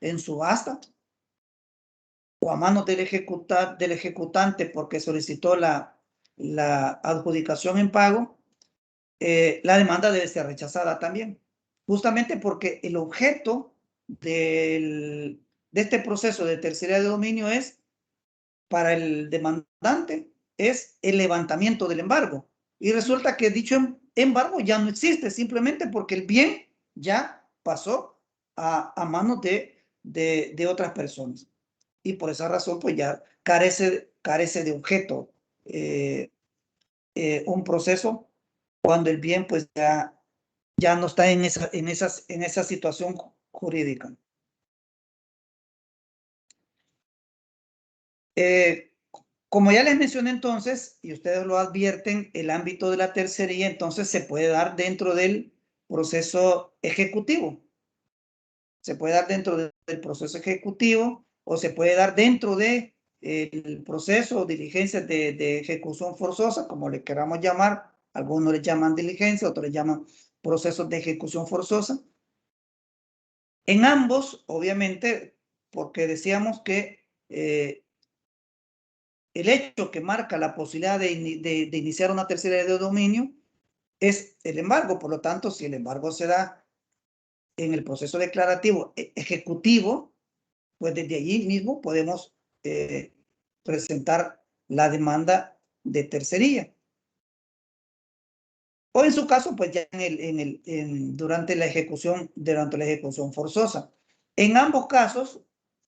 en subasta, o a manos del ejecutante porque solicitó la adjudicación en pago, la demanda debe ser rechazada también, justamente porque el objeto de este proceso de tercería de dominio es, para el demandante, es el levantamiento del embargo. Y resulta que dicho embargo ya no existe, simplemente porque el bien ya pasó a manos de otras personas. Y por esa razón, pues ya carece de objeto un proceso cuando el bien pues ya no está en esa situación jurídica. Como ya les mencioné entonces, y ustedes lo advierten, el ámbito de la tercería entonces se puede dar dentro del proceso ejecutivo. Se puede dar dentro del proceso ejecutivo o se puede dar dentro de el proceso o diligencias de ejecución forzosa, como le queramos llamar. Algunos le llaman diligencia, otros le llaman procesos de ejecución forzosa. En ambos, obviamente, porque decíamos que el hecho que marca la posibilidad de iniciar una tercera de dominio es el embargo. Por lo tanto, si el embargo se da en el proceso declarativo ejecutivo, pues desde allí mismo podemos presentar la demanda de tercería. O en su caso, pues ya durante la ejecución forzosa. En ambos casos,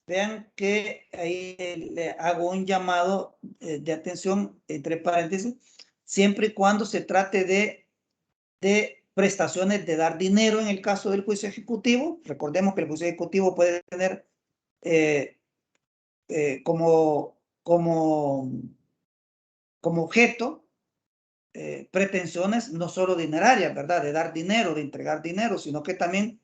vean que ahí le hago un llamado de atención, entre paréntesis, siempre y cuando se trate de prestaciones de dar dinero en el caso del juicio ejecutivo. Recordemos que el juicio ejecutivo puede tener como objeto pretensiones no solo dinerarias, ¿verdad? De dar dinero, de entregar dinero, sino que también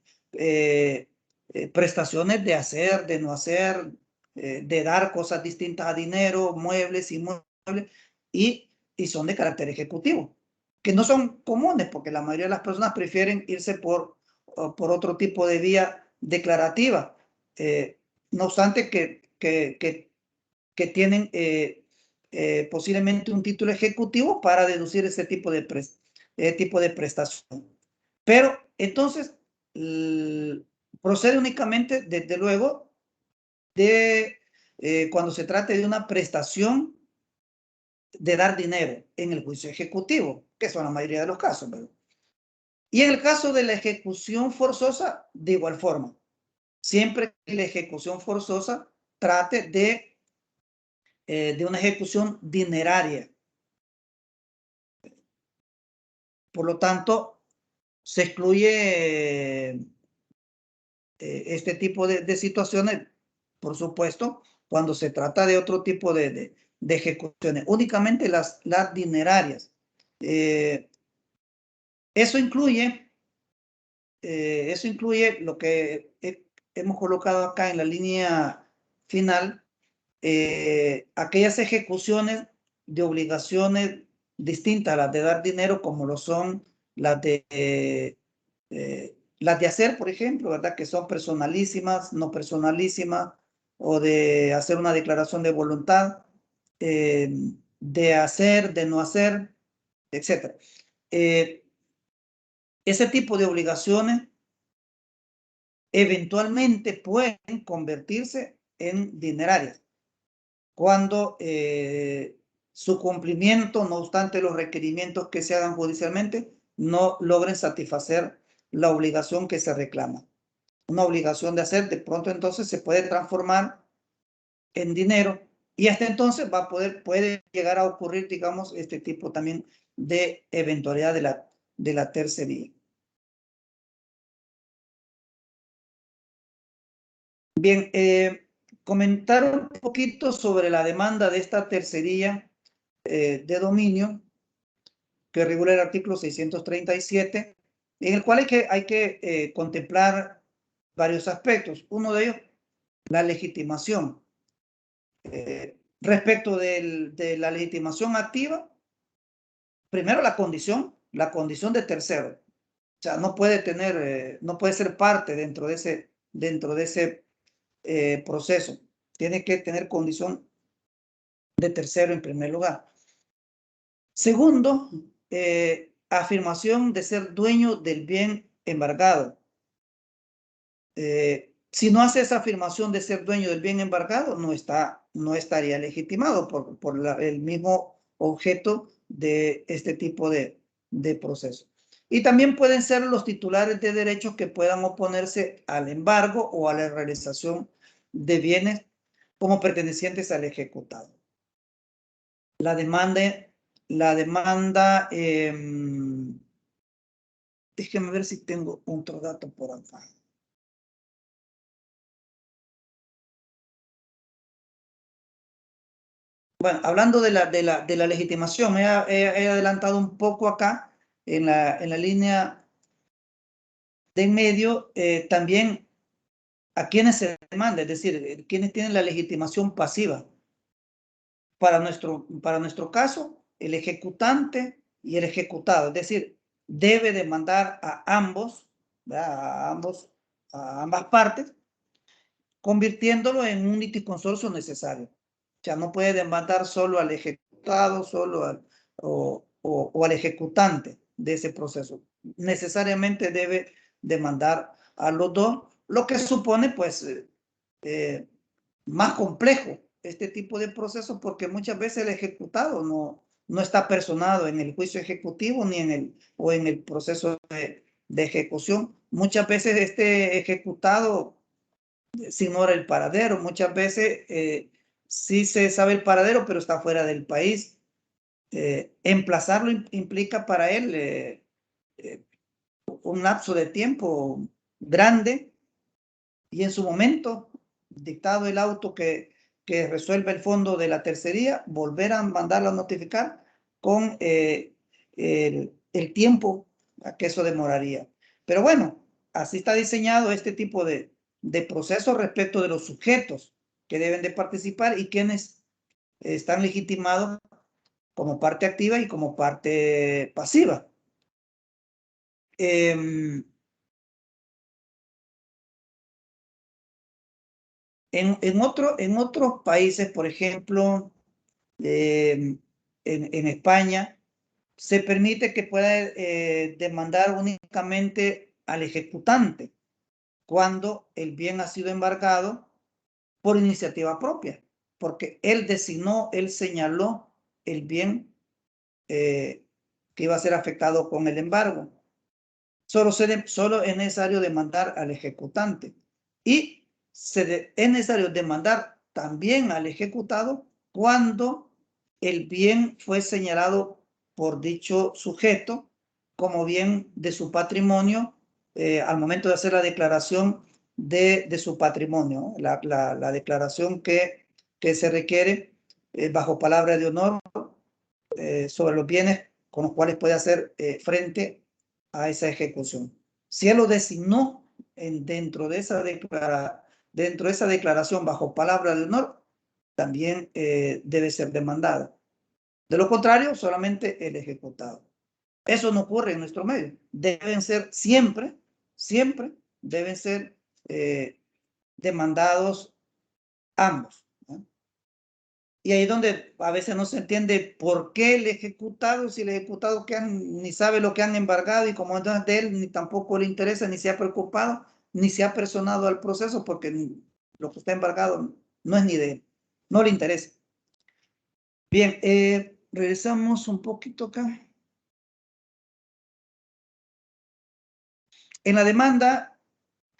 prestaciones de hacer, de no hacer, de dar cosas distintas a dinero, muebles, inmuebles, y son de carácter ejecutivo, que no son comunes porque la mayoría de las personas prefieren irse por otro tipo de vía declarativa. No obstante que tienen posiblemente un título ejecutivo para deducir ese tipo de prestación. Pero entonces procede únicamente, desde luego, de cuando se trate de una prestación de dar dinero en el juicio ejecutivo, que son la mayoría de los casos, ¿verdad? Y en el caso de la ejecución forzosa, de igual forma, siempre que la ejecución forzosa trate de una ejecución dineraria. Por lo tanto, se excluye este tipo de situaciones, por supuesto, cuando se trata de otro tipo de ejecuciones, únicamente las dinerarias. Eso incluye lo que hemos colocado acá en la línea final, aquellas ejecuciones de obligaciones distintas a las de dar dinero, como lo son las de hacer, por ejemplo, ¿verdad? Que son personalísimas, no personalísimas, o de hacer una declaración de voluntad, de hacer, de no hacer, etc. Ese tipo de obligaciones eventualmente pueden convertirse en dinerarias cuando su cumplimiento, no obstante los requerimientos que se hagan judicialmente, no logren satisfacer la obligación que se reclama. Una obligación de hacer, de pronto entonces se puede transformar en dinero y hasta entonces puede llegar a ocurrir, digamos, este tipo también de eventualidad de la tercería. Bien, comentar un poquito sobre la demanda de esta tercería de dominio que regula el artículo 637, en el cual hay que contemplar varios aspectos. Uno de ellos, la legitimación. Respecto de la legitimación activa, primero la condición de tercero. O sea, no puede no puede ser parte dentro de ese proceso. Tiene que tener condición de tercero en primer lugar. Segundo, afirmación de ser dueño del bien embargado. Si no hace esa afirmación de ser dueño del bien embargado, no estaría legitimado por el mismo objeto de este tipo de proceso. Y también pueden ser los titulares de derechos que puedan oponerse al embargo o a la realización de bienes como pertenecientes al ejecutado. La demanda, déjenme ver si tengo otro dato por acá. Bueno, hablando de la legitimación, he adelantado un poco acá en la línea de en medio, también a quienes se demanda, es decir, quienes tienen la legitimación pasiva. Para nuestro caso, el ejecutante y el ejecutado, es decir, debe demandar a ambos, a ambas partes, convirtiéndolo en un litisconsorcio necesario. O sea, no puede demandar solo al ejecutado, o al ejecutante de ese proceso. Necesariamente debe demandar a los dos, lo que supone, pues, más complejo este tipo de procesos, porque muchas veces el ejecutado no está personado en el juicio ejecutivo ni en el proceso de ejecución. Muchas veces este ejecutado se ignora el paradero, muchas veces sí se sabe el paradero, pero está fuera del país. Emplazarlo implica para él un lapso de tiempo grande, y en su momento, dictado el auto que resuelve el fondo de la tercería, volver a mandarlo a notificar con el tiempo a que eso demoraría. Pero bueno, así está diseñado este tipo de proceso respecto de los sujetos que deben de participar y quienes están legitimados como parte activa y como parte pasiva. En otros países, por ejemplo, en España, se permite que pueda demandar únicamente al ejecutante cuando el bien ha sido embargado por iniciativa propia, porque él designó, él señaló el bien que iba a ser afectado con el embargo. Solo es necesario demandar al ejecutante, y es necesario demandar también al ejecutado cuando el bien fue señalado por dicho sujeto como bien de su patrimonio al momento de hacer la declaración de su patrimonio, la declaración que se requiere bajo palabra de honor sobre los bienes con los cuales puede hacer frente a esa ejecución. Si él lo designó dentro de esa declaración bajo palabra de honor, también debe ser demandada. De lo contrario, solamente el ejecutado. Eso no ocurre en nuestro medio. Deben ser siempre deben ser demandados ambos. Y ahí es donde a veces no se entiende por qué el ejecutado, si el ejecutado ni sabe lo que han embargado, y como entonces de él ni tampoco le interesa, ni se ha preocupado, ni se ha personado al proceso, porque lo que está embargado no es ni de él, no le interesa. Bien, regresamos un poquito acá. En la demanda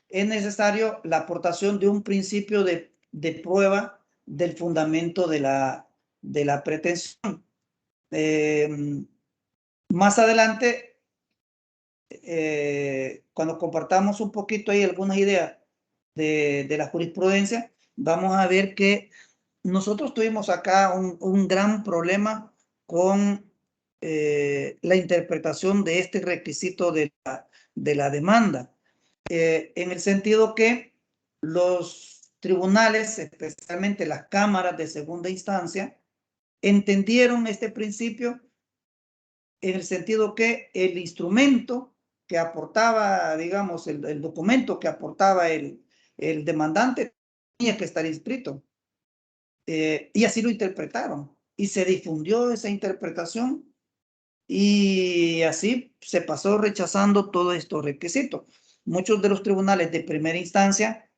es necesario la aportación de un principio de prueba del fundamento de la pretensión. Más adelante, cuando compartamos un poquito ahí algunas ideas de la jurisprudencia, vamos a ver que nosotros tuvimos acá un gran problema con la interpretación de este requisito de la demanda, en el sentido que los tribunales, especialmente las cámaras de segunda instancia, entendieron este principio en el sentido que el instrumento que aportaba, digamos, el documento que aportaba el demandante tenía que estar inscrito. y así lo interpretaron. Y se difundió esa interpretación y así se pasó rechazando todos estos requisitos. Muchos de los tribunales de primera instancia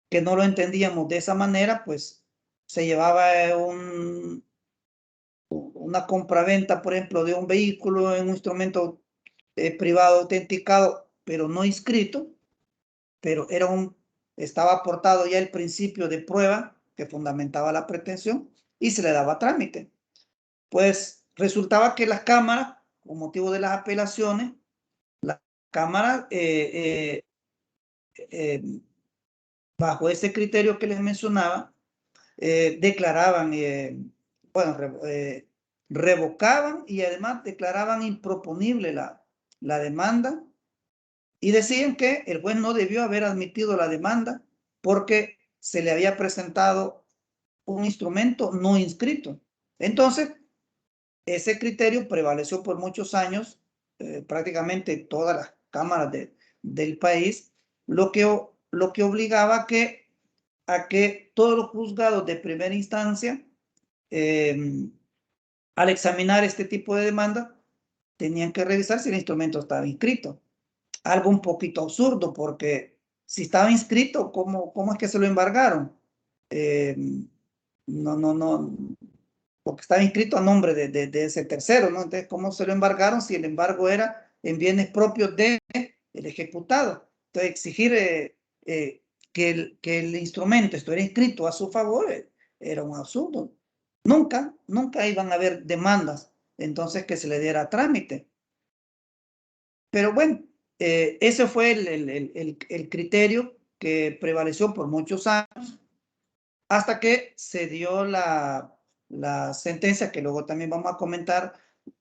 que no lo entendíamos de esa manera, pues se llevaba una compraventa, por ejemplo, de un vehículo en un instrumento privado autenticado, pero no inscrito, pero estaba aportado ya el principio de prueba que fundamentaba la pretensión y se le daba trámite. Pues resultaba que las cámaras, con motivo de las apelaciones, las cámaras, bajo ese criterio que les mencionaba, declaraban, bueno, revocaban y además declaraban improponible la demanda y decían que el juez no debió haber admitido la demanda porque se le había presentado un instrumento no inscrito. Entonces, ese criterio prevaleció por muchos años, prácticamente todas las cámaras del país, lo que obligaba a que todos los juzgados de primera instancia, al examinar este tipo de demanda, tenían que revisar si el instrumento estaba inscrito. Algo un poquito absurdo, porque si estaba inscrito, ¿cómo es que se lo embargaron? No, porque estaba inscrito a nombre de ese tercero, ¿no? Entonces, ¿cómo se lo embargaron si el embargo era en bienes propios del ejecutado? Entonces, exigir que el instrumento estuviera inscrito a su favor era un absurdo. Nunca iban a haber demandas, entonces, que se le diera trámite. Pero bueno, ese fue el criterio que prevaleció por muchos años, hasta que se dio la sentencia, que luego también vamos a comentar,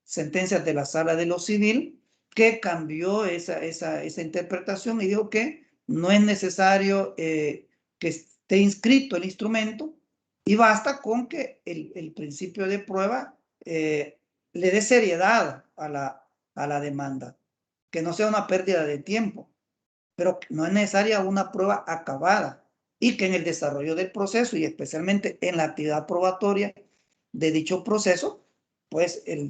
sentencias de la Sala de lo Civil, que cambió esa interpretación y dijo que no es necesario que esté inscrito el instrumento y basta con que el principio de prueba le dé seriedad a la demanda, que no sea una pérdida de tiempo, pero no es necesaria una prueba acabada y que en el desarrollo del proceso y especialmente en la actividad probatoria de dicho proceso, pues el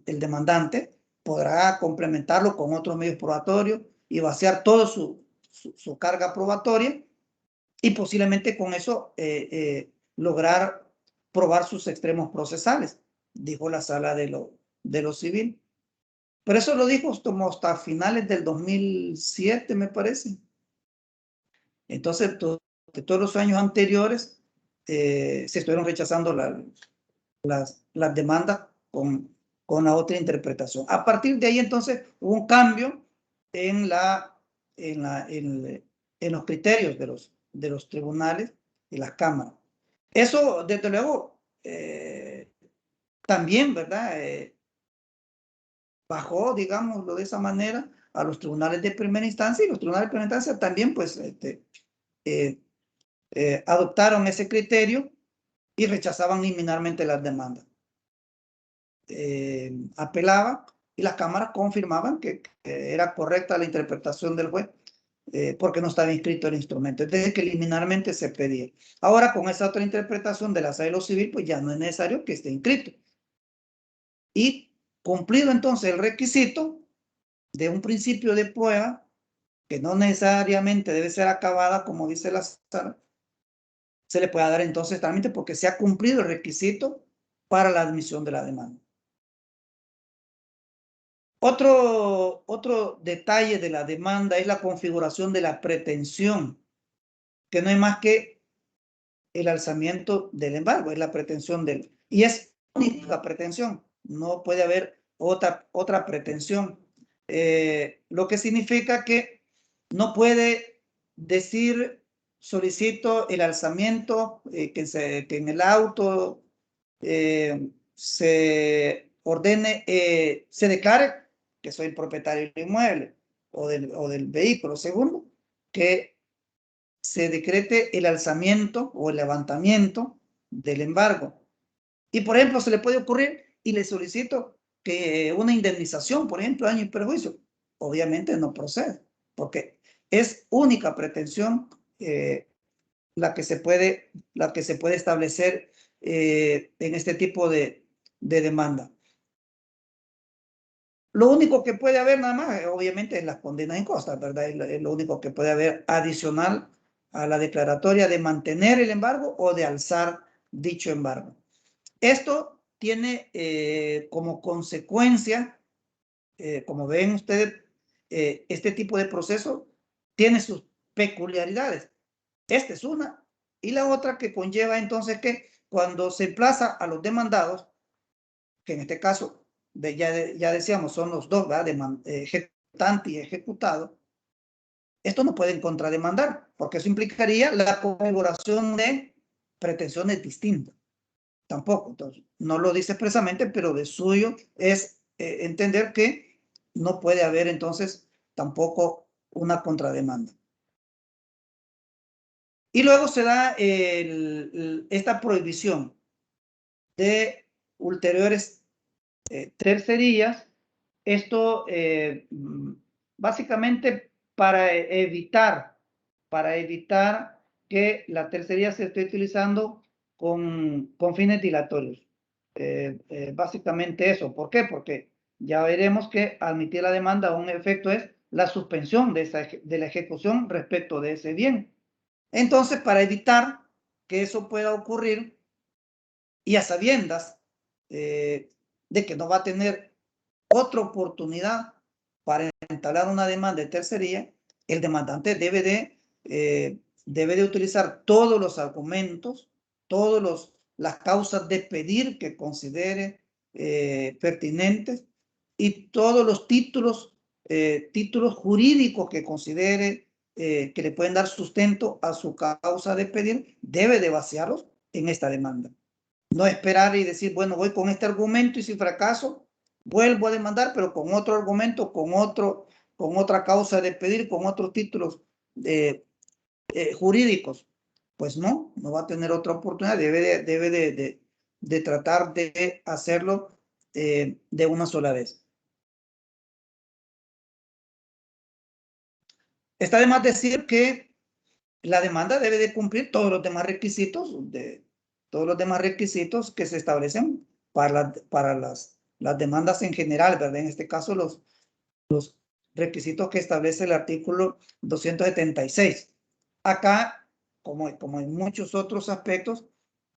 demandante podrá complementarlo con otros medios probatorios y vaciar toda su carga probatoria y posiblemente con eso lograr probar sus extremos procesales, dijo la Sala de lo Civil. Pero eso lo dijo como hasta finales del 2007, me parece. Entonces, todos los años anteriores se estuvieron rechazando las demandas con la otra interpretación. A partir de ahí, entonces, hubo un cambio en los criterios de los tribunales y las cámaras. Eso, desde luego, también, ¿verdad? Bajó, digámoslo de esa manera, a los tribunales de primera instancia, y los tribunales de primera instancia también, pues, adoptaron ese criterio y rechazaban liminarmente las demandas. Apelaban y las cámaras confirmaban que era correcta la interpretación del juez porque no estaba inscrito el instrumento. Entonces, que liminarmente se pedía. Ahora, con esa otra interpretación de la Sala de lo Civil, pues ya no es necesario que esté inscrito. Y cumplido entonces el requisito de un principio de prueba, que no necesariamente debe ser acabada, como dice la Sala, se le puede dar entonces trámite porque se ha cumplido el requisito para la admisión de la demanda. Otro detalle de la demanda es la configuración de la pretensión, que no es más que el alzamiento del embargo, es la pretensión y es única pretensión, no puede haber otra pretensión, lo que significa que no puede decir solicito el alzamiento, que en el auto se ordene, se declare que soy el propietario del inmueble o del vehículo. Segundo, que se decrete el alzamiento o el levantamiento del embargo. Y, por ejemplo, se le puede ocurrir y le solicito que una indemnización, por ejemplo, daño y perjuicio. Obviamente no procede, porque es única pretensión la que se puede establecer en este tipo de demanda. Lo único que puede haber nada más, obviamente, es las condenas en costas, ¿verdad? Es lo único que puede haber adicional a la declaratoria de mantener el embargo o de alzar dicho embargo. Esto tiene como consecuencia, como ven ustedes, este tipo de proceso tiene sus peculiaridades. Esta es una. Y la otra que conlleva entonces que cuando se emplaza a los demandados, que en este caso ya decíamos son los dos, ¿verdad? Ejecutante y ejecutado, esto no pueden contrademandar, porque eso implicaría la configuración de pretensiones distintas. Tampoco, entonces, no lo dice expresamente, pero de suyo es entender que no puede haber entonces tampoco una contrademanda. Y luego se da esta prohibición de ulteriores tercerías. Esto básicamente para evitar que la tercería se esté utilizando con fines dilatorios. Básicamente eso. ¿Por qué? Porque ya veremos que admitir la demanda, un efecto es la suspensión de la ejecución respecto de ese bien. Entonces, para evitar que eso pueda ocurrir y a sabiendas de que no va a tener otra oportunidad para entablar una demanda de tercería, el demandante debe de utilizar todos los argumentos, todas las causas de pedir que considere pertinentes y todos los títulos jurídicos que considere que le pueden dar sustento a su causa de pedir, debe de vaciarlos en esta demanda. No esperar y decir, bueno, voy con este argumento y si fracaso, vuelvo a demandar, pero con otro argumento, con otra causa de pedir, con otros títulos jurídicos. Pues no va a tener otra oportunidad, debe de tratar de hacerlo de una sola vez. Está de más decir que la demanda debe de cumplir todos los demás requisitos que se establecen para las demandas en general, ¿verdad? En este caso, los requisitos que establece el artículo 276. Acá, como en muchos otros aspectos,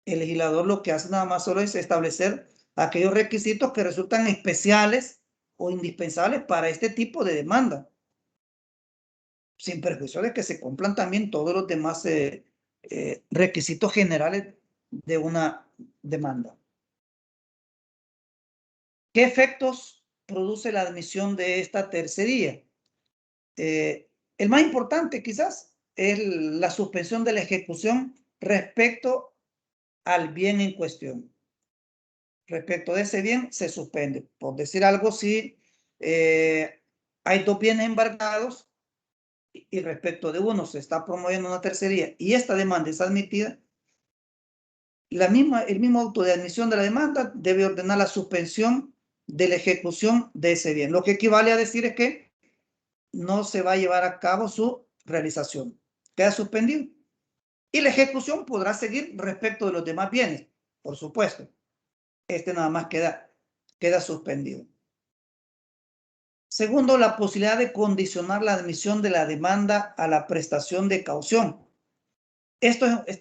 el legislador lo que hace nada más solo es establecer aquellos requisitos que resultan especiales o indispensables para este tipo de demanda, sin perjuicio de que se cumplan también todos los demás requisitos generales de una demanda. ¿Qué efectos produce la admisión de esta tercería? El más importante quizás es la suspensión de la ejecución respecto al bien en cuestión. Respecto de ese bien se suspende. Por decir algo, si hay dos bienes embargados y respecto de uno se está promoviendo una tercería y esta demanda es admitida, el mismo auto de admisión de la demanda debe ordenar la suspensión de la ejecución de ese bien. Lo que equivale a decir es que no se va a llevar a cabo su realización. Queda suspendido. Y la ejecución podrá seguir respecto de los demás bienes, por supuesto. Este nada más queda suspendido. Segundo, la posibilidad de condicionar la admisión de la demanda a la prestación de caución. Esta es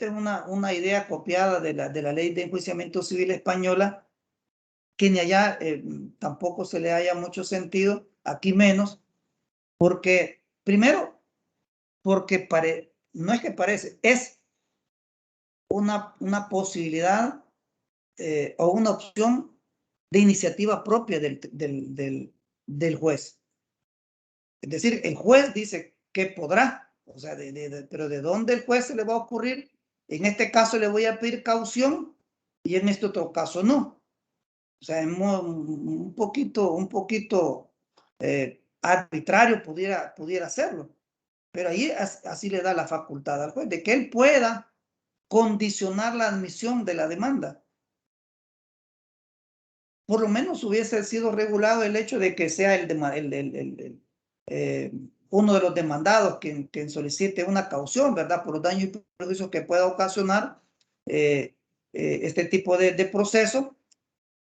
una idea copiada de la Ley de Enjuiciamiento Civil española, que ni allá tampoco se le haya mucho sentido, aquí menos, porque primero, porque no es que parece, es una posibilidad o una opción de iniciativa propia del juez. Es decir, el juez dice que podrá, o sea, pero ¿de dónde el juez se le va a ocurrir? En este caso le voy a pedir caución y en este otro caso no. O sea, es un poquito arbitrario pudiera hacerlo. Pero ahí así le da la facultad al juez de que él pueda condicionar la admisión de la demanda. Por lo menos hubiese sido regulado el hecho de que sea el uno de los demandados quien solicite una caución, ¿verdad? Por los daños y perjuicios que pueda ocasionar este tipo de proceso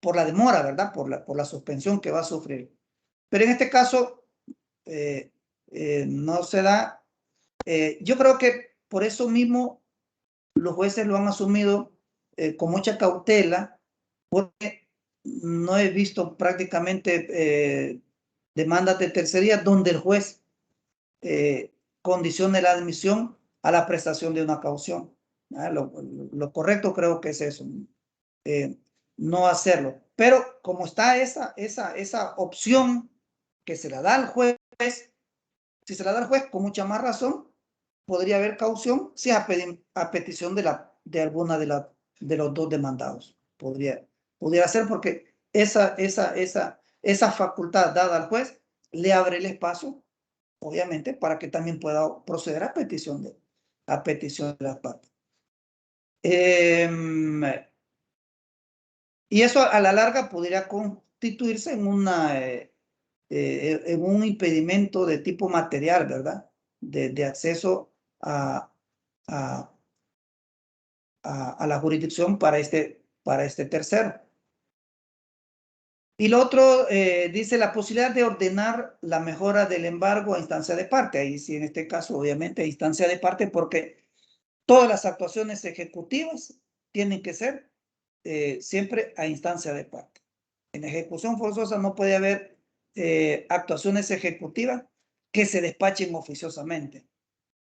por la demora, ¿verdad? Por la suspensión que va a sufrir. Pero en este caso no se da. Yo creo que por eso mismo los jueces lo han asumido con mucha cautela, porque no he visto prácticamente demandas de tercería donde el juez condicione la admisión a la prestación de una caución. Lo correcto creo que es eso, no hacerlo. Pero como está esa opción que se la da al juez, si se la da al juez, con mucha más razón, podría haber caución si a petición de alguna de los dos demandados. Pudiera ser, porque esa facultad dada al juez le abre el espacio, obviamente, para que también pueda proceder a petición de las partes. Y eso a la larga podría constituirse en un impedimento de tipo material, ¿verdad? De acceso a la jurisdicción para este tercero. Y lo otro, dice la posibilidad de ordenar la mejora del embargo a instancia de parte. Ahí sí, en este caso, obviamente, a instancia de parte, porque todas las actuaciones ejecutivas tienen que ser siempre a instancia de parte. En ejecución forzosa no puede haber actuaciones ejecutivas que se despachen oficiosamente.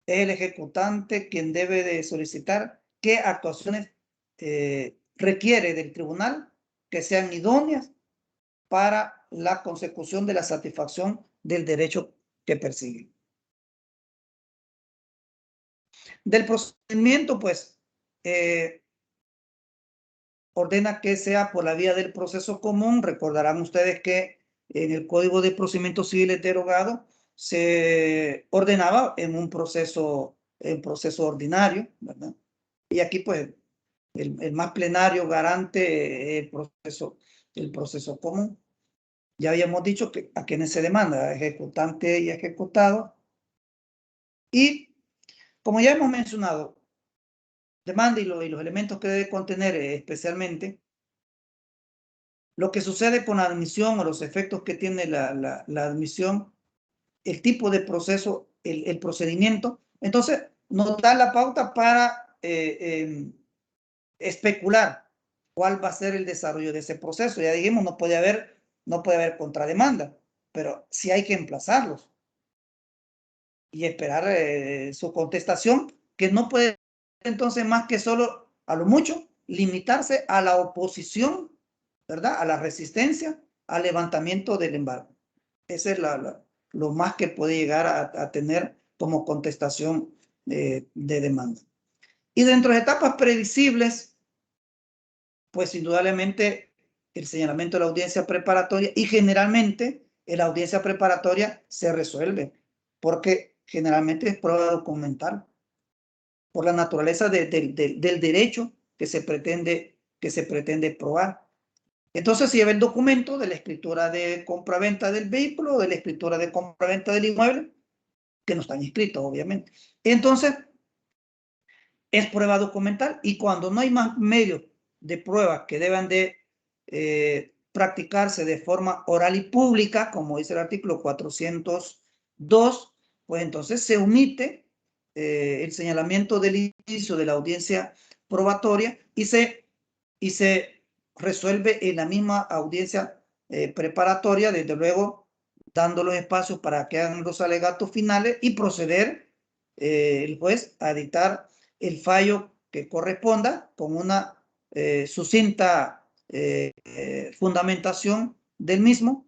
Es el ejecutante quien debe de solicitar qué actuaciones requiere del tribunal que sean idóneas para la consecución de la satisfacción del derecho que persigue. Del procedimiento, pues, ordena que sea por la vía del proceso común. Recordarán ustedes que en el Código de Procedimientos Civiles derogado se ordenaba en un proceso ordinario, ¿verdad? Y aquí, pues, el más plenario garante el proceso común. Ya habíamos dicho que a quienes se demanda, ejecutante y ejecutado. Y como ya hemos mencionado, demanda y los elementos que debe contener especialmente, lo que sucede con la admisión o los efectos que tiene la admisión, el tipo de proceso, el procedimiento. Entonces, nos da la pauta para especular cuál va a ser el desarrollo de ese proceso. Ya dijimos, no puede haber contrademanda, pero sí hay que emplazarlos y esperar su contestación, que no puede entonces más que solo, a lo mucho, limitarse a la oposición, ¿verdad? A la resistencia, al levantamiento del embargo. Ese es lo más que puede llegar a tener como contestación de demanda. Y dentro de etapas previsibles, pues indudablemente el señalamiento de la audiencia preparatoria, y generalmente la audiencia preparatoria se resuelve porque generalmente es prueba documental por la naturaleza del derecho que se pretende probar. Entonces se lleva el documento de la escritura de compraventa del vehículo, de la escritura de compraventa del inmueble, que no están inscritos, obviamente. Entonces, es prueba documental, y cuando no hay más medios de prueba que deban de practicarse de forma oral y pública, como dice el artículo 402, pues entonces se omite el señalamiento del inicio de la audiencia probatoria y se resuelve en la misma audiencia preparatoria, desde luego dando los espacios para que hagan los alegatos finales y proceder el juez a dictar el fallo que corresponda con una sucinta fundamentación del mismo,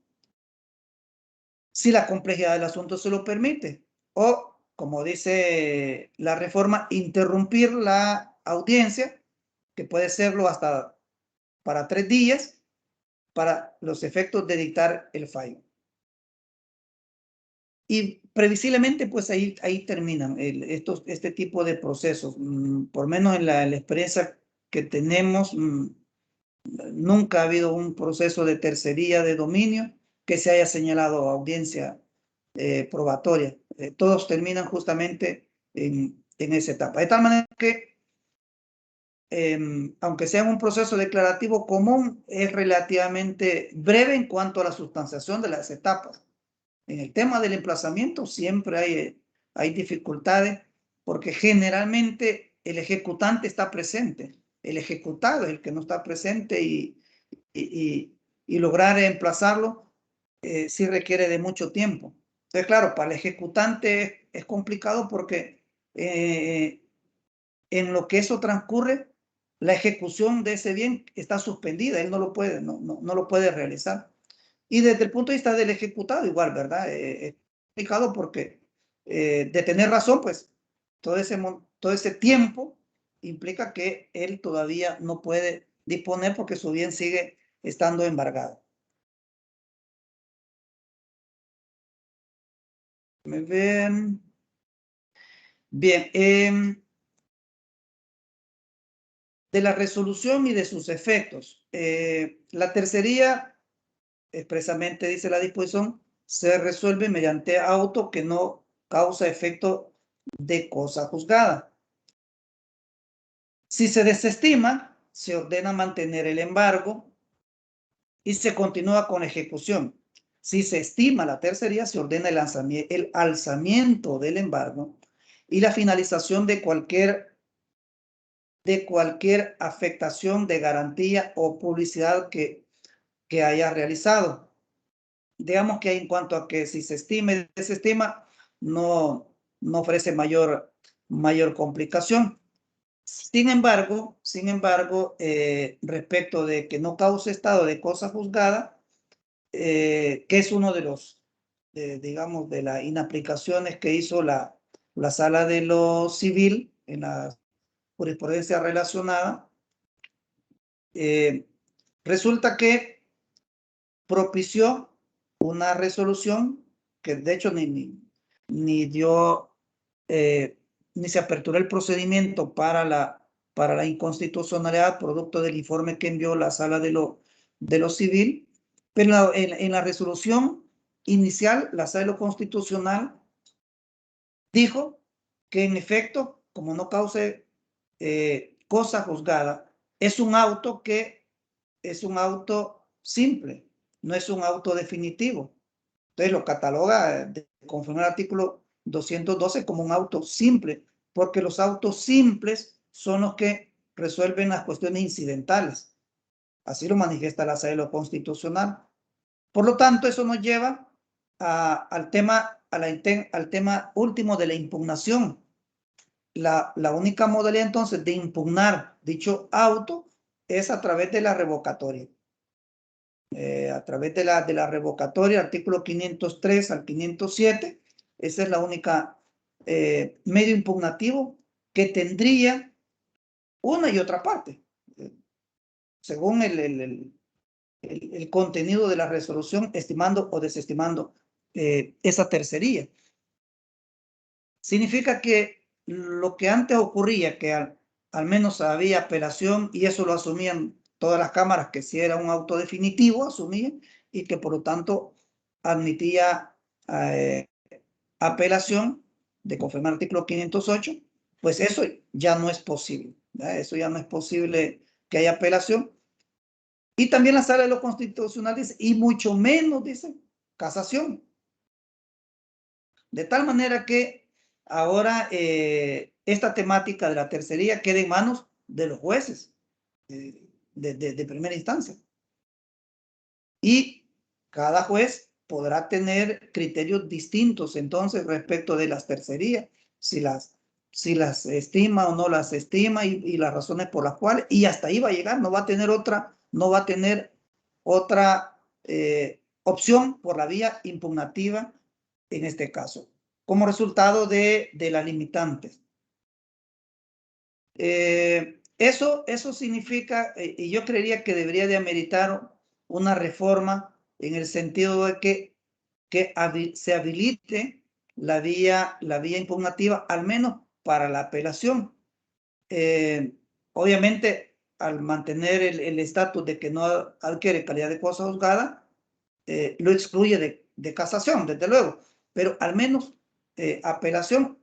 si la complejidad del asunto se lo permite, o, como dice la reforma, interrumpir la audiencia, que puede serlo hasta para 3 días, para los efectos de dictar el fallo. Y previsiblemente, pues ahí terminan este tipo de procesos. Por menos en la experiencia que tenemos, nunca ha habido un proceso de tercería de dominio que se haya señalado audiencia probatoria. Todos terminan justamente en esa etapa. De tal manera que, aunque sea un proceso declarativo común, es relativamente breve en cuanto a la sustanciación de las etapas. En el tema del emplazamiento siempre hay dificultades porque generalmente el ejecutante está presente. El ejecutado es el que no está presente y lograr emplazarlo sí requiere de mucho tiempo. Entonces, claro, para el ejecutante es complicado porque en lo que eso transcurre, la ejecución de ese bien está suspendida. Él no lo puede realizar. Y desde el punto de vista del ejecutado, igual, ¿verdad? Es complicado porque de tener razón, pues todo ese tiempo implica que él todavía no puede disponer porque su bien sigue estando embargado. ¿Me ven? Bien. De la resolución y de sus efectos. La tercería, expresamente dice la disposición, se resuelve mediante auto que no causa efecto de cosa juzgada. Si se desestima, se ordena mantener el embargo y se continúa con ejecución. Si se estima la tercería, se ordena el alzamiento del embargo y la finalización de cualquier afectación de garantía o publicidad que haya realizado. Digamos que en cuanto a que si se estima y desestima, no ofrece mayor complicación. Sin embargo, respecto de que no cause estado de cosa juzgada, que es uno de los, digamos, de las inaplicaciones que hizo la Sala de lo Civil en la jurisprudencia relacionada, resulta que propició una resolución que de hecho ni dio, ni se aperturó el procedimiento para la inconstitucionalidad producto del informe que envió la Sala de lo Civil, pero en la resolución inicial, la Sala de lo Constitucional dijo que en efecto, como no cause cosa juzgada, es un auto simple, no es un auto definitivo. Entonces lo cataloga conforme al artículo 212 como un auto simple, porque los autos simples son los que resuelven las cuestiones incidentales. Así lo manifiesta la Sala de lo Constitucional. Por lo tanto, eso nos lleva al tema último de la impugnación. La única modalidad entonces de impugnar dicho auto es a través de la revocatoria. A través de la revocatoria, artículo 503 al 507, esa es la única medio impugnativo que tendría una y otra parte, según el contenido de la resolución, estimando o desestimando esa tercería. Significa que lo que antes ocurría, que al menos había apelación, y eso lo asumían todas las cámaras, que si era un auto definitivo, asumían, y que por lo tanto admitía apelación de conforme al artículo 508, pues eso ya no es posible, ¿verdad? Eso ya no es posible que haya apelación. Y también la Sala de lo Constitucional dice, y mucho menos, dice, casación. De tal manera que ahora esta temática de la tercería queda en manos de los jueces de primera instancia. Y cada juez podrá tener criterios distintos entonces respecto de las tercerías, si las estima o no las estima y las razones por las cuales, y hasta ahí va a llegar, no va a tener otra opción por la vía impugnativa en este caso, como resultado de las limitantes. Eso significa, y yo creería que debería de ameritar una reforma en el sentido de que se habilite la vía impugnativa, al menos para la apelación. Obviamente, al mantener el estatus de que no adquiere calidad de cosa juzgada, lo excluye de casación, desde luego. pero al menos apelación.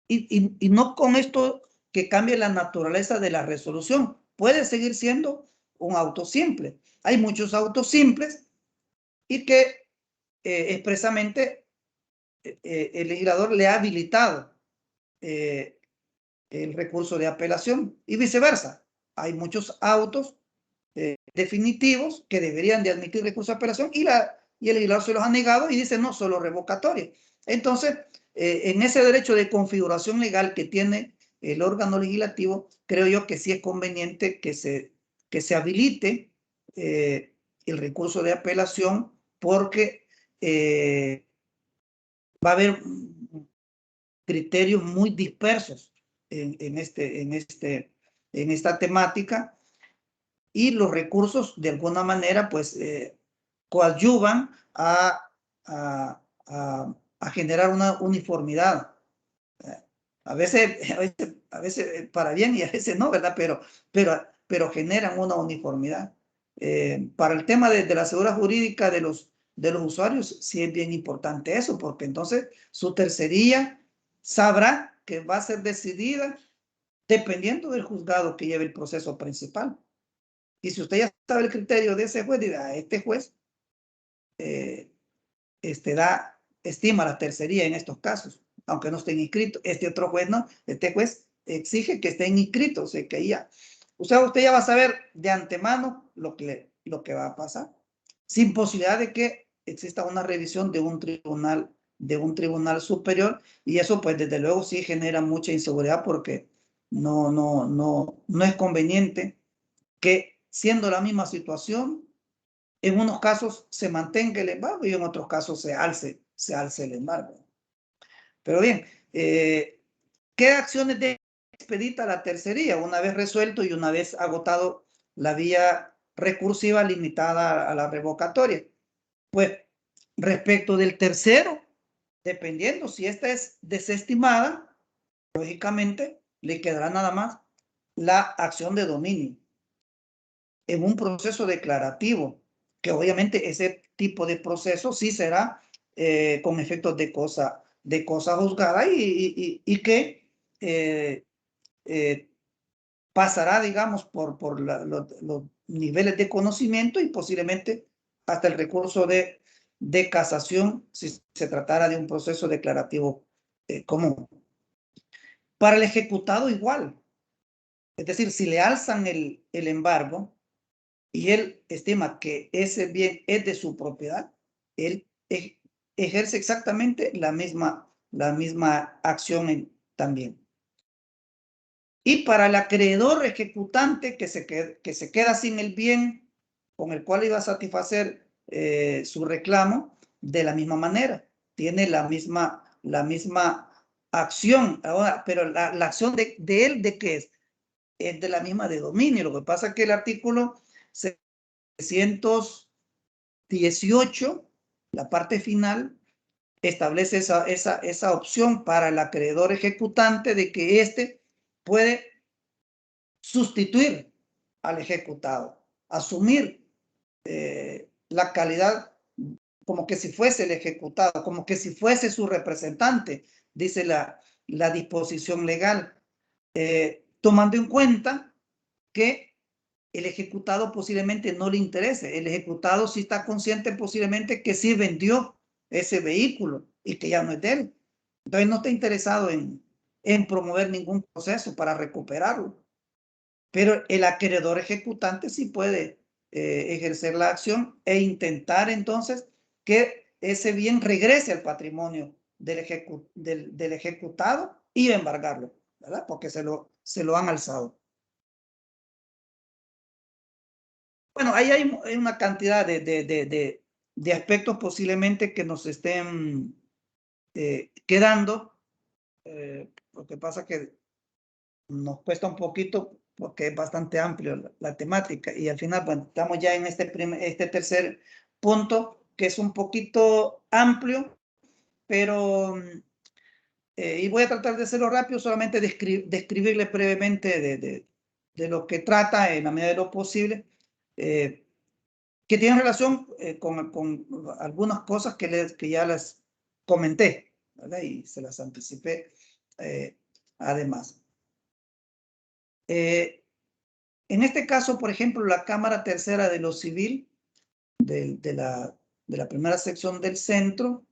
Y no con esto que cambie la naturaleza de la resolución. Puede seguir siendo un auto simple. Hay muchos autos simples y que expresamente el legislador le ha habilitado el recurso de apelación y viceversa. Hay muchos autos definitivos que deberían de admitir recurso de apelación y el legislador se los ha negado y dice no, solo revocatoria. Entonces, en ese derecho de configuración legal que tiene el órgano legislativo, creo yo que sí es conveniente que se habilite el recurso de apelación porque va a haber criterios muy dispersos en esta temática y los recursos de alguna manera pues coadyuvan a generar una uniformidad. A veces para bien y a veces no, ¿verdad? Pero generan una uniformidad. Para el tema de la seguridad jurídica de los usuarios, sí es bien importante eso, porque entonces su tercería sabrá que va a ser decidida dependiendo del juzgado que lleve el proceso principal. Y si usted ya sabe el criterio de ese juez, dirá, este juez estima la tercería en estos casos, aunque no estén inscritos. Este otro juez no, este juez exige que estén inscritos, o sea, que ya, usted ya va a saber de antemano lo que va a pasar, sin posibilidad de que exista una revisión de un tribunal superior, y eso pues desde luego sí genera mucha inseguridad porque no es conveniente que siendo la misma situación, en unos casos se mantenga el embargo y en otros casos se alce el embargo. Pero bien, ¿qué acciones de expedita la tercería una vez resuelto y una vez agotado la vía recursiva limitada a la revocatoria? Pues respecto del tercero, dependiendo si esta es desestimada, lógicamente le quedará nada más la acción de dominio en un proceso declarativo, que obviamente ese tipo de proceso sí será con efectos de cosa juzgada y que pasará, digamos, por los niveles de conocimiento y posiblemente hasta el recurso de casación si se tratara de un proceso declarativo común. Para el ejecutado igual, es decir, si le alzan el embargo, y él estima que ese bien es de su propiedad, él ejerce exactamente la misma acción también. Y para el acreedor ejecutante que se queda sin el bien con el cual iba a satisfacer su reclamo, de la misma manera, tiene la misma acción. Ahora, pero la acción de él, ¿de qué es? Es de la misma de dominio. Lo que pasa es que el artículo 318, la parte final, establece esa opción para el acreedor ejecutante de que éste puede sustituir al ejecutado, asumir la calidad como que si fuese el ejecutado, como que si fuese su representante, dice la disposición legal, tomando en cuenta que el ejecutado posiblemente no le interese. El ejecutado sí está consciente posiblemente que sí vendió ese vehículo y que ya no es de él. Entonces no está interesado en promover ningún proceso para recuperarlo. Pero el acreedor ejecutante sí puede ejercer la acción e intentar entonces que ese bien regrese al patrimonio del ejecutado y embargarlo, ¿verdad? Porque se lo han alzado. Bueno, ahí hay una cantidad de aspectos posiblemente que nos estén quedando. Lo que pasa que nos cuesta un poquito porque es bastante amplio la temática y al final, bueno, estamos ya en este tercer punto que es un poquito amplio, pero y voy a tratar de hacerlo rápido, solamente describirles brevemente de lo que trata en la medida de lo posible. que tienen relación con algunas cosas que ya les comenté, ¿verdad? Y se las anticipé además. En este caso, por ejemplo, la Cámara Tercera de lo Civil de la primera sección del centro,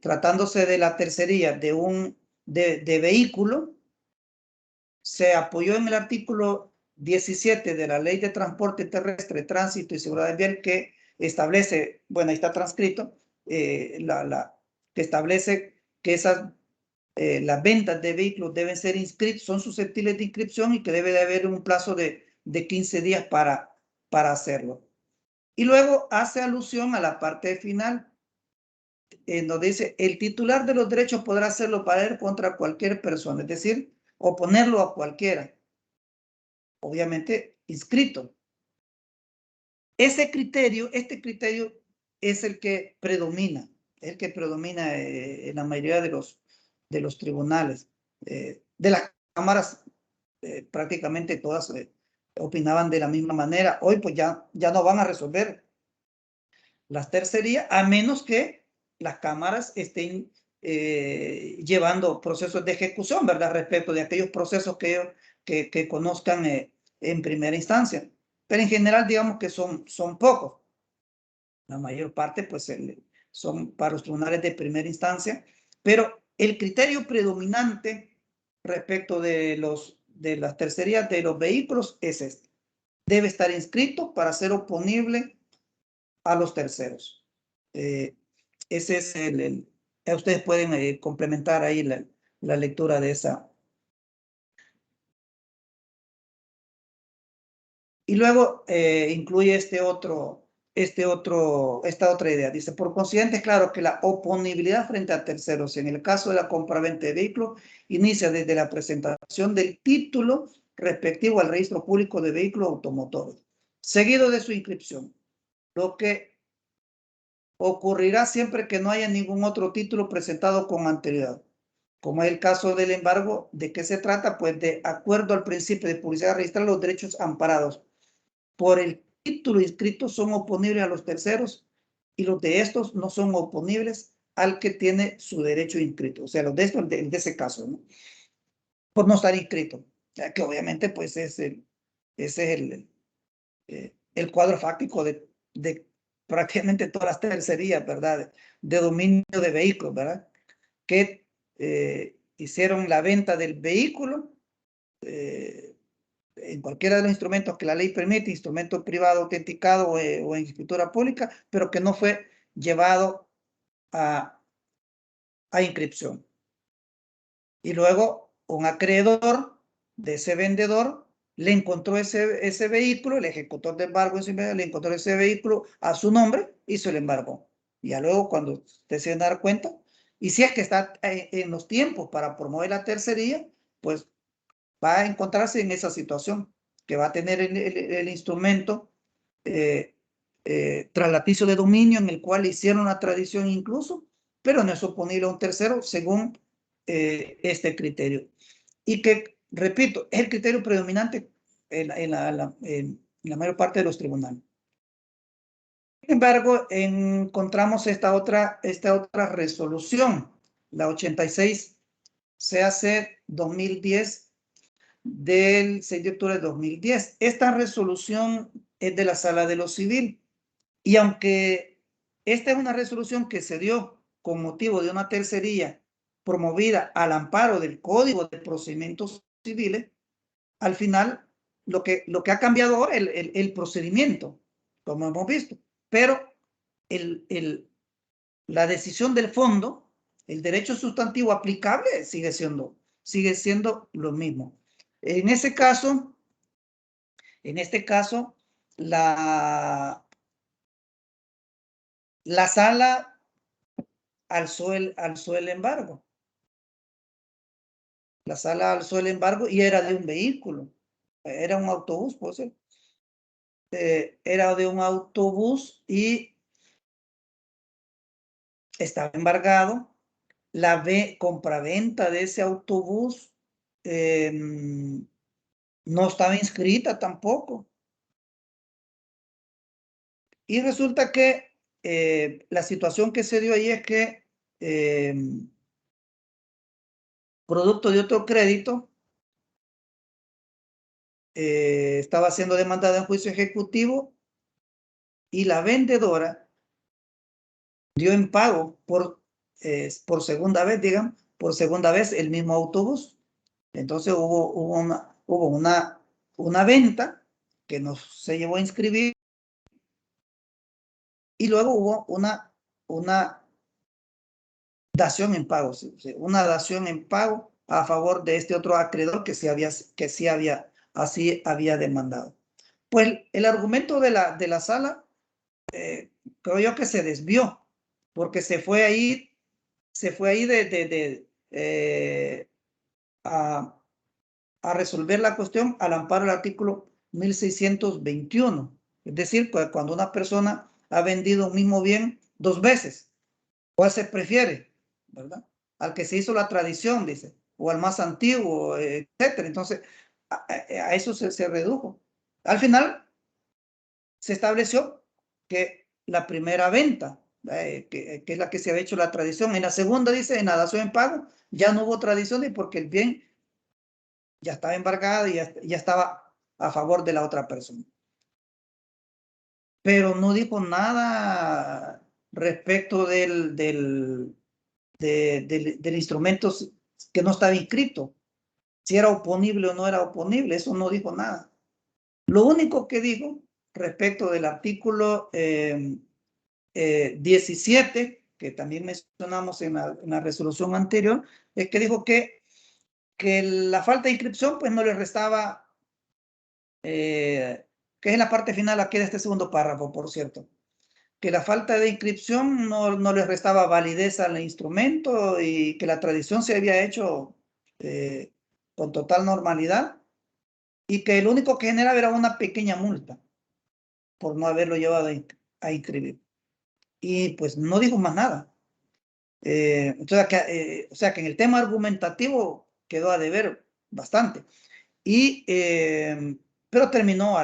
tratándose de la tercería de vehículo, se apoyó en el artículo 17 de la Ley de Transporte Terrestre, Tránsito y Seguridad Vial, que establece, bueno, ahí está transcrito, que establece que las ventas de vehículos deben ser inscritos, son susceptibles de inscripción y que debe de haber un plazo de 15 días para hacerlo. Y luego hace alusión a la parte final, en donde dice, el titular de los derechos podrá hacerlo valer contra cualquier persona, es decir, oponerlo a cualquiera, obviamente inscrito. Este criterio es el que predomina, en la mayoría de los tribunales. De las cámaras, prácticamente todas opinaban de la misma manera. Hoy pues ya no van a resolver las tercerías, a menos que las cámaras estén llevando procesos de ejecución, ¿verdad? Respecto de aquellos procesos que conozcan en primera instancia. Pero en general, digamos que son pocos. La mayor parte, pues, son para los tribunales de primera instancia. Pero el criterio predominante respecto de las tercerías de los vehículos es este. Debe estar inscrito para ser oponible a los terceros. Ese es ustedes pueden complementar ahí la lectura de esa. Y luego incluye esta otra idea. Dice, por consiguiente, es claro que la oponibilidad frente a terceros, en el caso de la compraventa de vehículos, inicia desde la presentación del título respectivo al registro público de vehículos automotores, seguido de su inscripción. Lo que ocurrirá siempre que no haya ningún otro título presentado con anterioridad. Como es el caso del embargo, ¿de qué se trata? Pues de acuerdo al principio de publicidad registrar los derechos amparados por el título inscrito son oponibles a los terceros y los de estos no son oponibles al que tiene su derecho inscrito. O sea, los de estos, de ese caso, ¿no? Por no estar inscrito. Ya que obviamente, pues, ese es el cuadro fáctico de prácticamente todas las tercerías, ¿verdad? De dominio de vehículos, ¿verdad? Que hicieron la venta del vehículo en cualquiera de los instrumentos que la ley permite, instrumento privado autenticado o en escritura pública, pero que no fue llevado a inscripción. Y luego un acreedor de ese vendedor le encontró ese vehículo, el ejecutor de embargo le encontró ese vehículo a su nombre, hizo el embargo. Y ya luego cuando ustedes se dan cuenta, y si es que está en los tiempos para promover la tercería, pues va a encontrarse en esa situación, que va a tener el instrumento traslaticio de dominio en el cual hicieron una tradición incluso, pero no es oponible a un tercero según este criterio. Y que, repito, es el criterio predominante en la mayor parte de los tribunales. Sin embargo, encontramos esta otra resolución, la 86 CAC 2010 del 6 de octubre de 2010. Esta resolución es de la Sala de lo Civil y aunque esta es una resolución que se dio con motivo de una tercería promovida al amparo del Código de Procedimientos Civiles, al final lo que ha cambiado ahora es el procedimiento, como hemos visto, pero la decisión del fondo, el derecho sustantivo aplicable sigue siendo lo mismo. En este caso, la sala alzó el embargo. La sala alzó el embargo y era de un vehículo. Era un autobús, por ser. Era de un autobús y estaba embargado. La compraventa de ese autobús no estaba inscrita tampoco. Y resulta que la situación que se dio ahí es que producto de otro crédito, estaba siendo demandada en juicio ejecutivo y la vendedora dio en pago por segunda vez, digamos, por segunda vez el mismo autobús. Entonces hubo una venta que no se llevó a inscribir y luego hubo una dación en pago, una dación en pago a favor de este otro acreedor que sí había demandado. Pues el argumento de la sala, creo yo que se desvió, porque se fue ahí a resolver la cuestión al amparo del artículo 1621. Es decir, cuando una persona ha vendido un mismo bien 2 veces, ¿cuál se prefiere? ¿Verdad? Al que se hizo la tradición, dice, o al más antiguo, etcétera. Entonces, a eso se redujo. Al final, se estableció que la primera venta, que es la que se había hecho la tradición, en la segunda, dice, en la dación en pago, ya no hubo tradiciones porque el bien ya estaba embargado y ya estaba a favor de la otra persona. Pero no dijo nada respecto del instrumento que no estaba inscrito, si era oponible o no era oponible, eso no dijo nada. Lo único que dijo respecto del artículo 17, que también mencionamos en la resolución anterior, es que dijo que la falta de inscripción pues no le restaba, que es la parte final aquí de este segundo párrafo, por cierto, que la falta de inscripción no le restaba validez al instrumento y que la tradición se había hecho con total normalidad y que lo único que generaba era una pequeña multa por no haberlo llevado a inscribir. Y pues no dijo más nada. O sea que en el tema argumentativo quedó a deber bastante. Pero terminó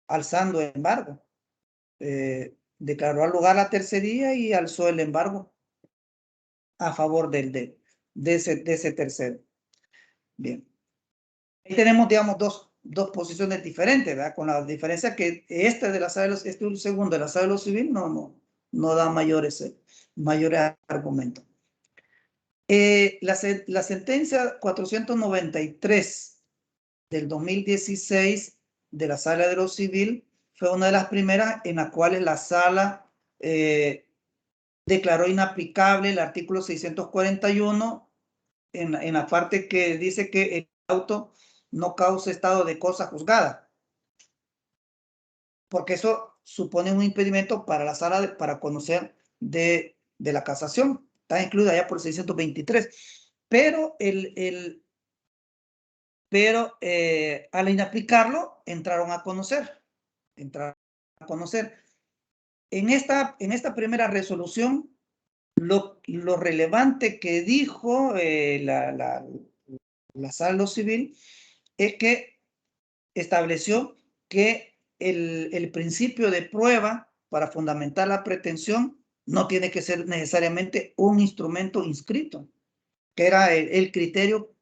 alzando el embargo. Declaró al lugar la tercería y alzó el embargo a favor de ese tercero. Bien. Ahí tenemos, digamos, dos posiciones diferentes, ¿verdad? Con la diferencia que este segundo de la sala de lo civil no da mayores argumentos. La sentencia 493 del 2016 de la sala de lo civil fue una de las primeras en las cuales la sala declaró inaplicable el artículo 641 en la parte que dice que el auto no causa estado de cosa juzgada, porque eso supone un impedimento para la sala para conocer de la casación. Está incluida ya por 623. Pero al inaplicarlo, entraron a conocer. En esta primera resolución, lo relevante que dijo la sala de lo civil es que estableció que el principio de prueba para fundamentar la pretensión no tiene que ser necesariamente un instrumento inscrito, que era el criterio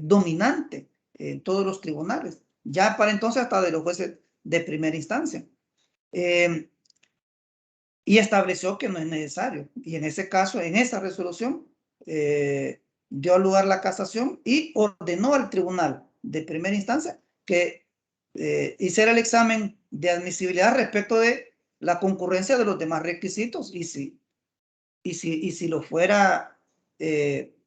dominante en todos los tribunales, ya para entonces hasta de los jueces de primera instancia. Y estableció que no es necesario. Y en ese caso, en esa resolución, dio lugar la casación y ordenó al tribunal de primera instancia que hiciera el examen de admisibilidad respecto de la concurrencia de los demás requisitos y si lo fuera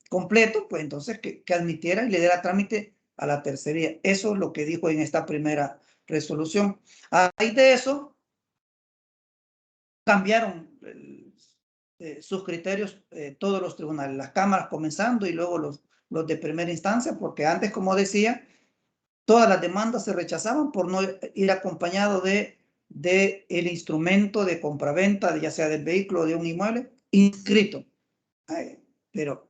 completo, pues entonces que admitiera y le diera trámite a la tercería. Eso es lo que dijo en esta primera resolución. Ahí de eso cambiaron sus criterios todos los tribunales, las cámaras comenzando y luego los de primera instancia, porque antes, como decía, todas las demandas se rechazaban por no ir acompañado de el instrumento de compraventa, ya sea del vehículo o de un inmueble, inscrito. Pero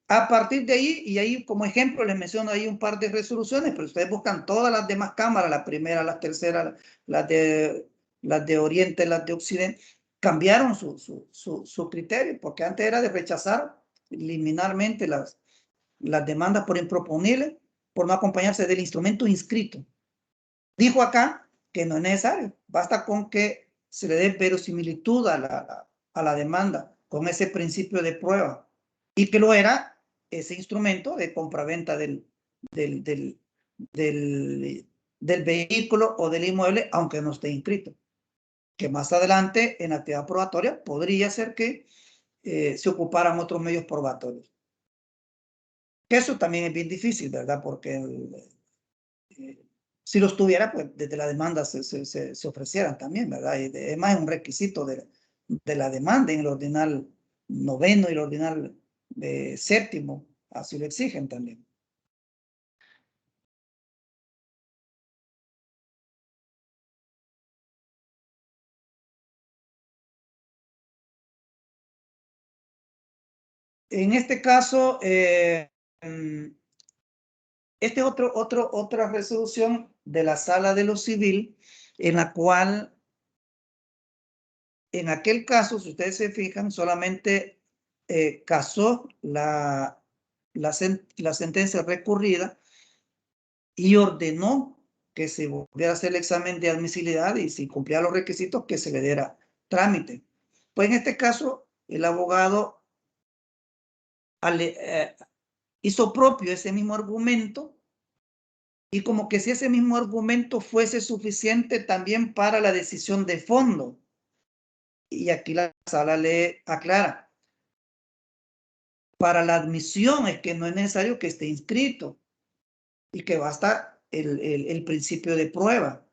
A partir de ahí, y ahí como ejemplo les menciono ahí un par de resoluciones, pero ustedes buscan todas las demás cámaras, la primera, la tercera, las de Oriente, las de Occidente, cambiaron su criterio, porque antes era de rechazar liminarmente las demandas por improponible, por no acompañarse del instrumento inscrito. Dijo acá que no es necesario, basta con que se le dé verosimilitud a la demanda con ese principio de prueba, y que lo era ese instrumento de compraventa del vehículo o del inmueble, aunque no esté inscrito. Que más adelante, en la actividad probatoria, podría ser que se ocuparan otros medios probatorios. Que eso también es bien difícil, ¿verdad? Porque si los tuviera, pues desde la demanda se ofrecieran también, ¿verdad? Y además es un requisito de la demanda en el ordinal 9º y el ordinal 7º, así lo exigen también. En este caso, esta es otra resolución de la Sala de lo Civil, en la cual, en aquel caso, si ustedes se fijan, solamente casó la sentencia recurrida y ordenó que se volviera a hacer el examen de admisibilidad y si cumplía los requisitos que se le diera trámite. Pues en este caso, el abogado hizo propio ese mismo argumento y como que si ese mismo argumento fuese suficiente también para la decisión de fondo. Y aquí la sala le aclara. Para la admisión es que no es necesario que esté inscrito y que basta el principio de prueba.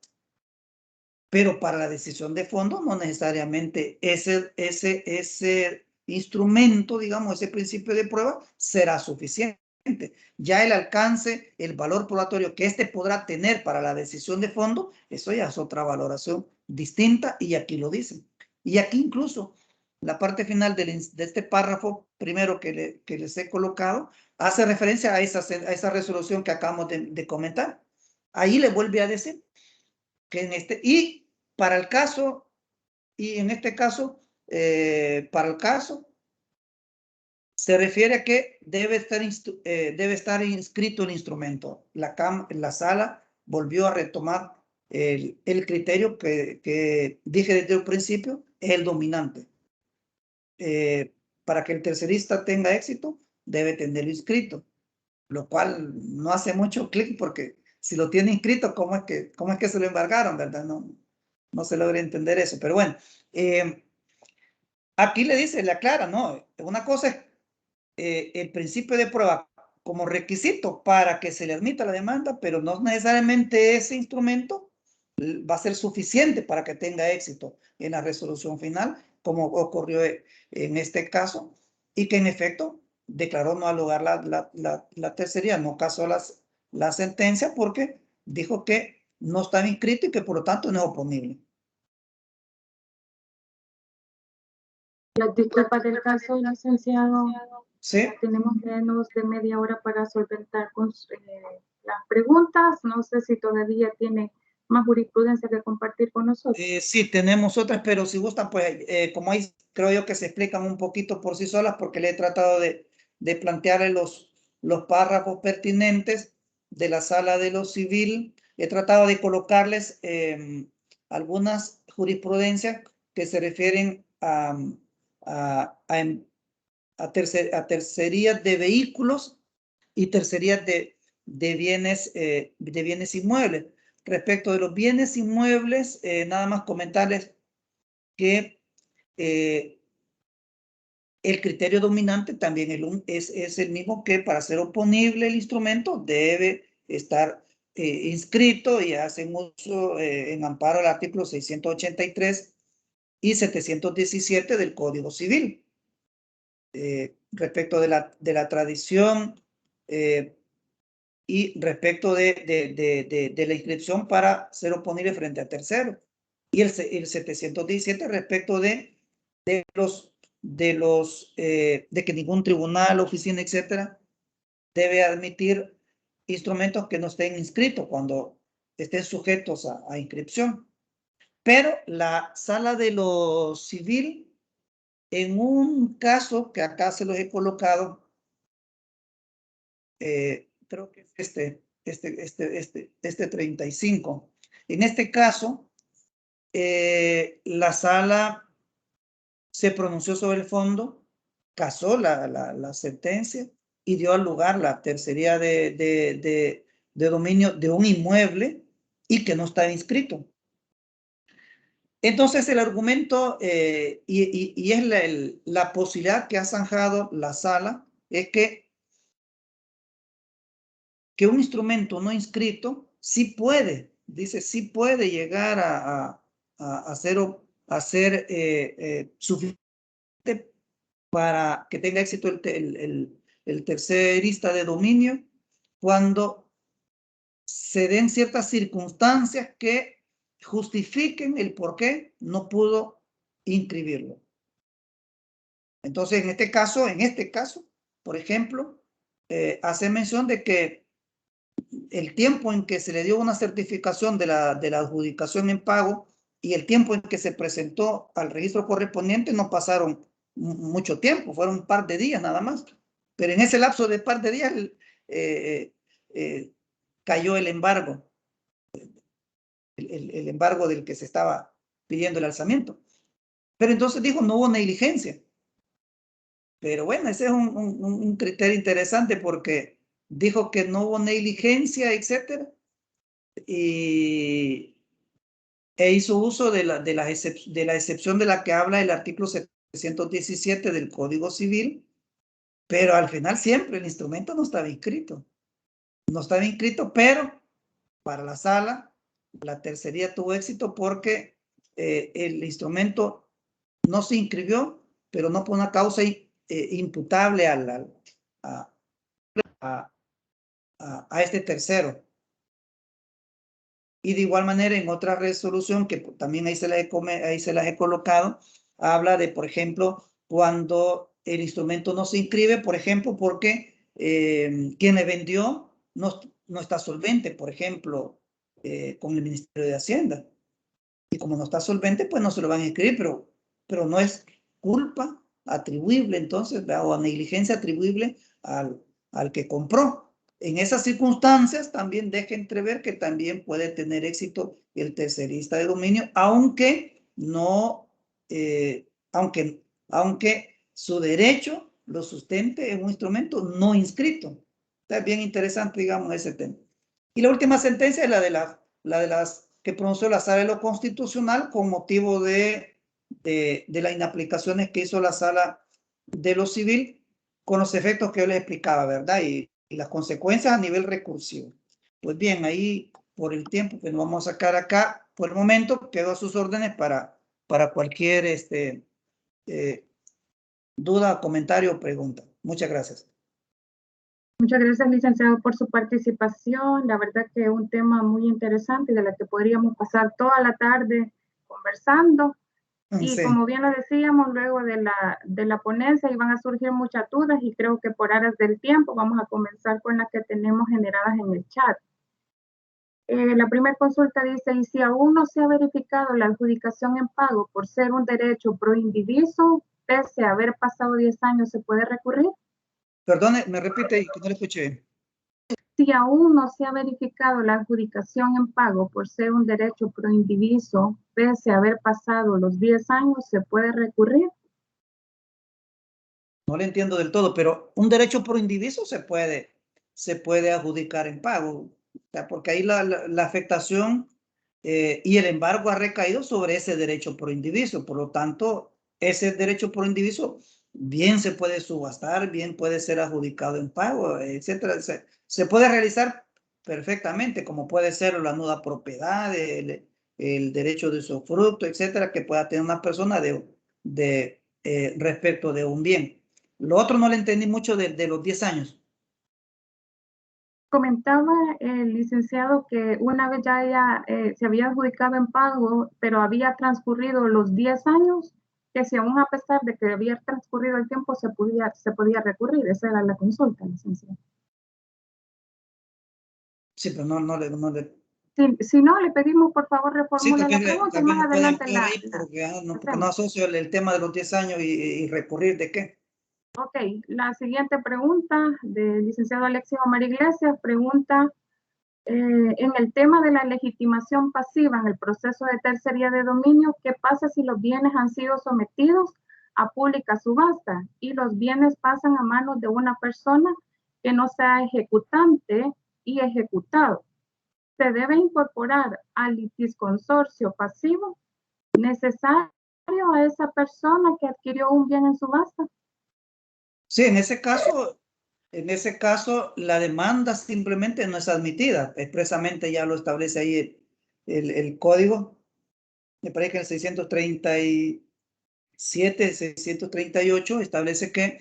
Pero para la decisión de fondo no necesariamente ese instrumento, digamos, ese principio de prueba será suficiente. Ya el alcance, el valor probatorio que éste podrá tener para la decisión de fondo, eso ya es otra valoración distinta y aquí lo dicen. Y aquí incluso la parte final de este párrafo primero que les he colocado hace referencia a esa resolución que acabamos de comentar. Ahí le vuelve a decir que en y para el caso, y en este caso, para el caso, se refiere a que debe estar inscrito el instrumento. La sala volvió a retomar el criterio que dije desde el principio, es el dominante. Para que el tercerista tenga éxito, debe tenerlo inscrito, lo cual no hace mucho clic porque si lo tiene inscrito, ¿cómo es que se lo embargaron, verdad? No se logra entender eso, pero bueno, aquí le aclara, ¿no? Una cosa es el principio de prueba como requisito para que se le admita la demanda, pero no necesariamente ese instrumento va a ser suficiente para que tenga éxito en la resolución final, como ocurrió en este caso, y que en efecto declaró no al lugar la tercería, no casó la sentencia porque dijo que no estaba inscrito y que por lo tanto no es oponible. Las disculpas del caso, licenciado. Sí. Tenemos menos de media hora para solventar con las preguntas. No sé si todavía tiene más jurisprudencia que compartir con nosotros. Sí, tenemos otras, pero si gustan, pues como ahí creo yo que se explican un poquito por sí solas, porque le he tratado de plantearle los párrafos pertinentes de la Sala de lo Civil. He tratado de colocarles algunas jurisprudencias que se refieren a tercerías de vehículos y tercerías de bienes inmuebles. Respecto de los bienes inmuebles, nada más comentarles que el criterio dominante también es el mismo que para ser oponible el instrumento debe estar inscrito y hacen uso en amparo al artículo 683 y 717 del Código Civil. Respecto de la tradición y respecto de la inscripción para ser oponible frente a terceros. Y el 717 respecto de los de que ningún tribunal, oficina, etcétera, debe admitir instrumentos que no estén inscritos cuando estén sujetos a inscripción. Pero la sala de lo civil, en un caso que acá se los he colocado, creo que es este 35. En este caso, la sala se pronunció sobre el fondo, casó la sentencia y dio al lugar la tercería de dominio de un inmueble y que no estaba inscrito. Entonces el argumento y es la posibilidad que ha zanjado la sala es que un instrumento no inscrito sí puede, dice, sí puede llegar a ser suficiente para que tenga éxito el tercerista de dominio cuando se den ciertas circunstancias que justifiquen el por qué no pudo inscribirlo. Entonces, en este caso, por ejemplo, hace mención de que el tiempo en que se le dio una certificación de la adjudicación en pago y el tiempo en que se presentó al registro correspondiente no pasaron mucho tiempo, fueron un par de días nada más. Pero en ese lapso de par de días cayó el embargo, el embargo del que se estaba pidiendo el alzamiento. Pero entonces dijo, no hubo negligencia. Pero bueno, ese es un criterio interesante porque dijo que no hubo negligencia, etcétera, e hizo uso de la excepción de la que habla el artículo 717 del Código Civil, pero al final siempre el instrumento no estaba inscrito. No estaba inscrito, pero para la sala, la tercería tuvo éxito porque el instrumento no se inscribió, pero no por una causa imputable a este tercero. Y de igual manera, en otra resolución, que también ahí se las he colocado, habla de, por ejemplo, cuando el instrumento no se inscribe, por ejemplo, porque quien le vendió no está solvente, por ejemplo, con el Ministerio de Hacienda. Y como no está solvente, pues no se lo van a inscribir, pero no es culpa atribuible, entonces, o negligencia atribuible al que compró. En esas circunstancias también deja entrever que también puede tener éxito el tercerista de dominio, aunque su derecho lo sustente en un instrumento no inscrito. Está bien interesante, digamos, ese tema. Y la última sentencia es la de las que pronunció la Sala de lo Constitucional con motivo de las inaplicaciones que hizo la Sala de lo Civil con los efectos que yo les explicaba, ¿verdad? Y las consecuencias a nivel recursivo. Pues bien, ahí por el tiempo que nos vamos a sacar acá, por el momento, quedo a sus órdenes para cualquier duda, comentario o pregunta. Muchas gracias. Muchas gracias, licenciado, por su participación. La verdad que es un tema muy interesante de la que podríamos pasar toda la tarde conversando. Y Sí. como bien lo decíamos, luego de la ponencia iban a surgir muchas dudas y creo que por aras del tiempo vamos a comenzar con las que tenemos generadas en el chat. La primera consulta dice, ¿y si aún no se ha verificado la adjudicación en pago por ser un derecho pro indiviso, pese a haber pasado 10 años, se puede recurrir? Perdone, me repite que no le escuché. Si aún no se ha verificado la adjudicación en pago por ser un derecho pro indiviso, pese a haber pasado los 10 años, ¿se puede recurrir? No le entiendo del todo, pero un derecho pro indiviso se puede adjudicar en pago, o sea, porque ahí la afectación y el embargo ha recaído sobre ese derecho pro indiviso. Por lo tanto, ese derecho pro indiviso bien se puede subastar, bien puede ser adjudicado en pago, etcétera. Se puede realizar perfectamente, como puede ser la nuda propiedad, el derecho de usufructo, etcétera, que pueda tener una persona respecto de un bien. Lo otro no le entendí mucho de los 10 años. Comentaba el licenciado que una vez ya se había adjudicado en pago, pero había transcurrido los 10 años, que si aún a pesar de que había transcurrido el tiempo se podía recurrir. Esa era la consulta, licenciado. Sí, pero no le... Si no, le pedimos por favor Sí, reformule la pregunta y más adelante la porque no asocio el tema de los 10 años y recurrir de qué. Ok, la siguiente pregunta del licenciado Alexis Omar Iglesias pregunta en el tema de la legitimación pasiva en el proceso de tercería de dominio, ¿qué pasa si los bienes han sido sometidos a pública subasta y los bienes pasan a manos de una persona que no sea ejecutante y ejecutado? ¿Se debe incorporar al litisconsorcio pasivo necesario a esa persona que adquirió un bien en subasta? Sí, en ese caso, la demanda simplemente no es admitida. Expresamente ya lo establece ahí el código. Me parece que el 637, 638 establece que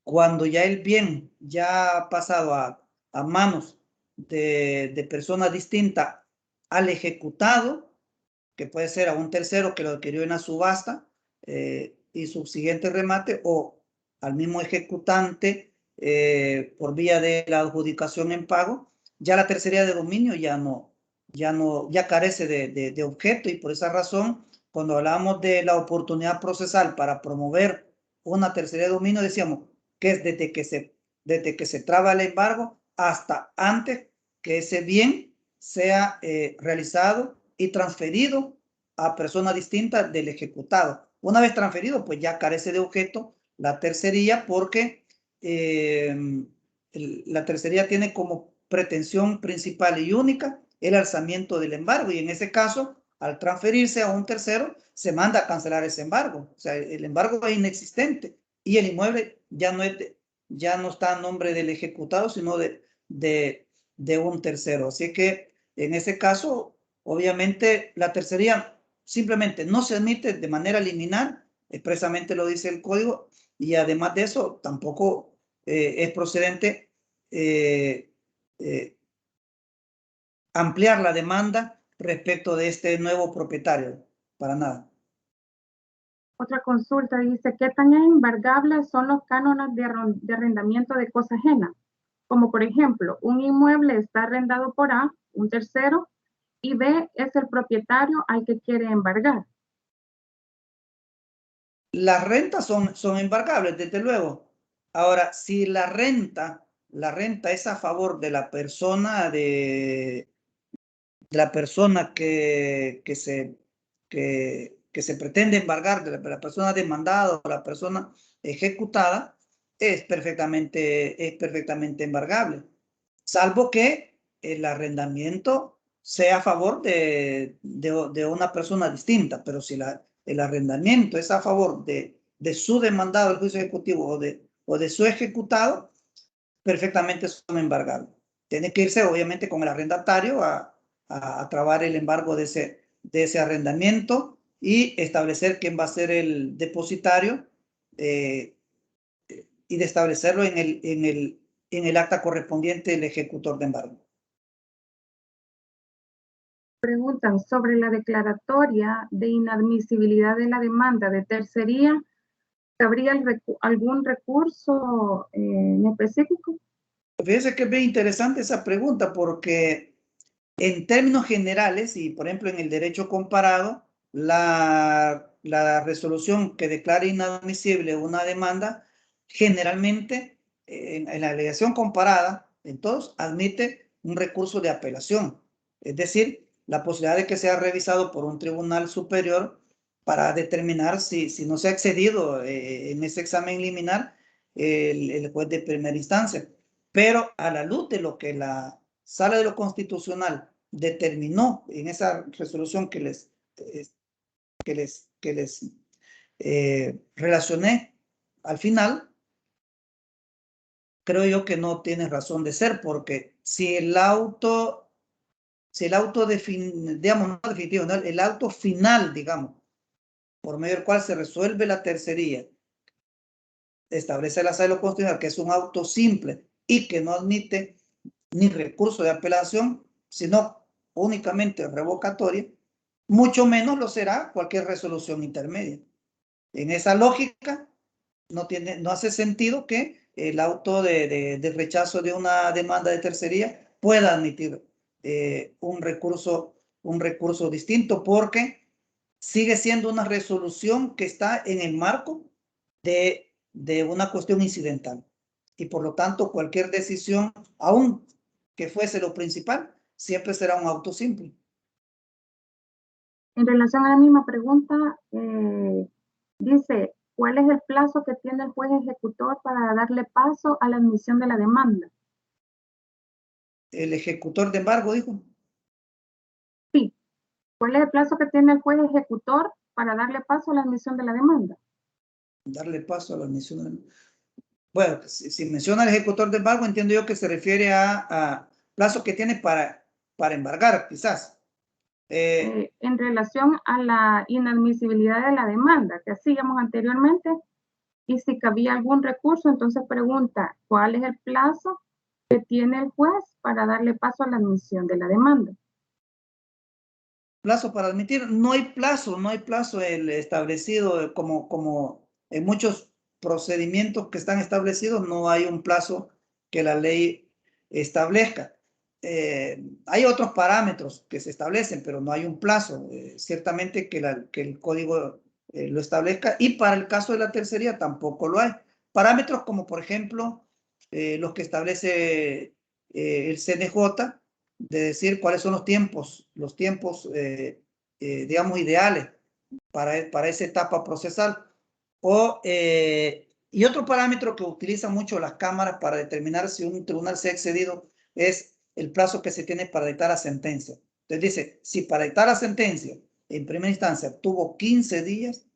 cuando ya el bien ya ha pasado a manos de persona distinta al ejecutado, que puede ser a un tercero que lo adquirió en la subasta y subsiguiente remate, o al mismo ejecutante por vía de la adjudicación en pago, ya la tercería de dominio ya carece de objeto, y por esa razón, cuando hablamos de la oportunidad procesal para promover una tercería de dominio, decíamos que es desde que se traba el embargo hasta antes que ese bien sea realizado y transferido a persona distinta del ejecutado. Una vez transferido, pues ya carece de objeto la tercería, porque la tercería tiene como pretensión principal y única el alzamiento del embargo, y en ese caso, al transferirse a un tercero, se manda a cancelar ese embargo. O sea, el embargo es inexistente y el inmueble ya no está a nombre del ejecutado, sino de un tercero. Así que en ese caso, obviamente, la tercería simplemente no se admite de manera liminar, expresamente lo dice el código, y además de eso, tampoco es procedente ampliar la demanda respecto de este nuevo propietario, para nada. Otra consulta dice, ¿qué tan embargables son los cánones de arrendamiento de cosa ajena? Como por ejemplo, un inmueble está arrendado por A, un tercero, y B es el propietario al que quiere embargar. Las rentas son embargables, desde luego. Ahora, si la renta es a favor de la persona que se pretende embargar, de la persona demandada o la persona ejecutada, es perfectamente embargable, salvo que el arrendamiento sea a favor de una persona distinta. Pero si el arrendamiento es a favor de su demandado del juicio ejecutivo o de su ejecutado, perfectamente son embargables. Tiene que irse obviamente con el arrendatario a trabar el embargo de ese arrendamiento y establecer quién va a ser el depositario y de establecerlo en el acta correspondiente del ejecutor de embargo. Preguntan sobre la declaratoria de inadmisibilidad de la demanda de tercería. ¿Habría algún recurso en específico? Fíjense que es bien interesante esa pregunta, porque en términos generales, y por ejemplo en el derecho comparado, la resolución que declara inadmisible una demanda, generalmente en la alegación comparada, en todos, admite un recurso de apelación. Es decir, la posibilidad de que sea revisado por un tribunal superior para determinar si no se ha excedido en ese examen liminar el juez de primera instancia. Pero a la luz de lo que la Sala de lo Constitucional determinó en esa resolución que les relacioné al final, creo yo que no tiene razón de ser, porque si el auto digamos, no definitivo, ¿no? El auto final, digamos, por medio del cual se resuelve la tercería, establece la Sala de lo Constitucional que es un auto simple y que no admite ni recurso de apelación, sino únicamente revocatoria, mucho menos lo será cualquier resolución intermedia. En esa lógica, no hace sentido que el auto de rechazo de una demanda de tercería pueda admitir un recurso distinto, porque sigue siendo una resolución que está en el marco de una cuestión incidental. Y por lo tanto, cualquier decisión, aun que fuese lo principal, siempre será un auto simple. En relación a la misma pregunta, dice, ¿cuál es el plazo que tiene el juez ejecutor para darle paso a la admisión de la demanda? El ejecutor de embargo, dijo. Sí. ¿Cuál es el plazo que tiene el juez ejecutor para darle paso a la admisión de la demanda? Darle paso a la admisión de la demanda. Bueno, si menciona el ejecutor de embargo, entiendo yo que se refiere a plazo que tiene para embargar, quizás. En relación a la inadmisibilidad de la demanda, que hacíamos anteriormente, y si cabía algún recurso, entonces pregunta, ¿cuál es el plazo que tiene el juez para darle paso a la admisión de la demanda? Plazo para admitir, no hay plazo establecido como en muchos procedimientos que están establecidos, no hay un plazo que la ley establezca. Hay otros parámetros que se establecen, pero no hay un plazo, ciertamente que el código lo establezca, y para el caso de la tercería tampoco lo hay. Parámetros como, por ejemplo, los que establece el CNJ, de decir cuáles son los tiempos, digamos, ideales para esa etapa procesal. Y otro parámetro que utilizan mucho las cámaras para determinar si un tribunal se ha excedido es el plazo que se tiene para dictar la sentencia. Entonces dice, si para dictar la sentencia en primera instancia tuvo 15 días,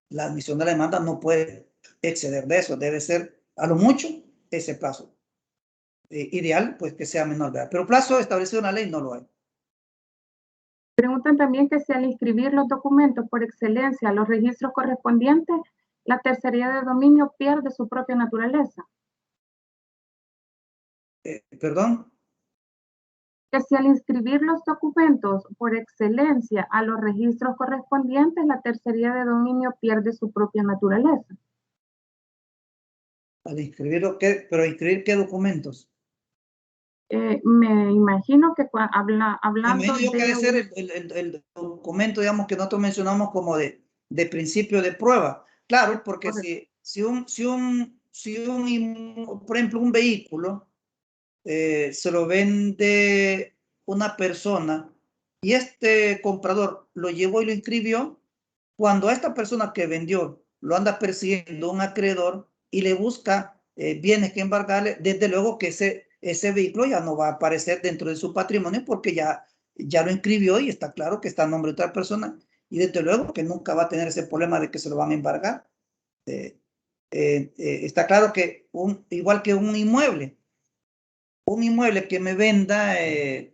la admisión de la demanda no puede exceder de eso, debe ser a lo mucho ese plazo. Ideal, pues que sea menor de edad. Pero plazo establecido en la ley no lo hay. Preguntan también que si al inscribir los documentos por excelencia a los registros correspondientes, la tercería de dominio pierde su propia naturaleza. ¿Perdón? Que si al inscribir los documentos por excelencia a los registros correspondientes, la tercería de dominio pierde su propia naturaleza. Al inscribirlo, ¿pero inscribir qué documentos? Me imagino que hablando Me que debe ser el documento, digamos, que nosotros mencionamos como de principio de prueba. Claro, porque por ejemplo, un vehículo se lo vende una persona y este comprador lo llevó y lo inscribió, cuando a esta persona que vendió lo anda persiguiendo un acreedor y le busca bienes que embargarle, desde luego que ese vehículo ya no va a aparecer dentro de su patrimonio porque ya lo inscribió y está claro que está a nombre de otra persona, y desde luego que nunca va a tener ese problema de que se lo van a embargar. Está claro que igual que un inmueble que me venda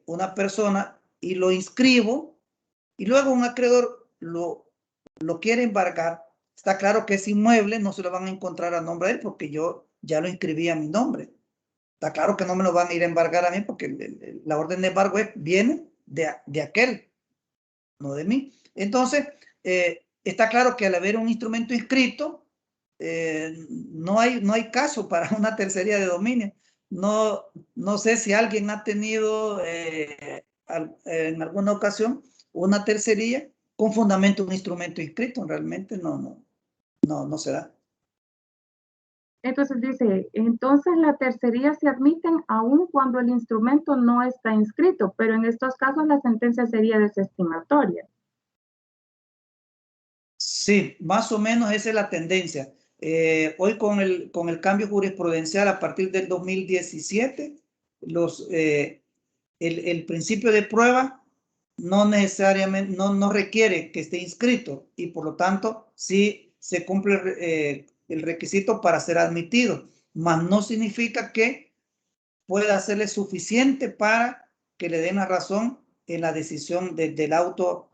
una persona y lo inscribo y luego un acreedor lo quiere embargar, está claro que ese inmueble no se lo van a encontrar a nombre de él porque yo ya lo inscribí a mi nombre. Está claro que no me lo van a ir a embargar a mí porque la orden de embargo viene de aquel, no de mí. Entonces, está claro que al haber un instrumento inscrito, no hay caso para una tercería de dominio. No sé si alguien ha tenido en alguna ocasión una tercería con fundamento un instrumento inscrito. Realmente no se da. Entonces dice, entonces la tercería se admiten aun cuando el instrumento no está inscrito, pero en estos casos la sentencia sería desestimatoria. Sí, más o menos esa es la tendencia. Hoy con el cambio jurisprudencial a partir del 2017, el principio de prueba no necesariamente, no requiere que esté inscrito y por lo tanto sí se cumple el requisito para ser admitido, mas no significa que pueda serle suficiente para que le den la razón en la decisión del auto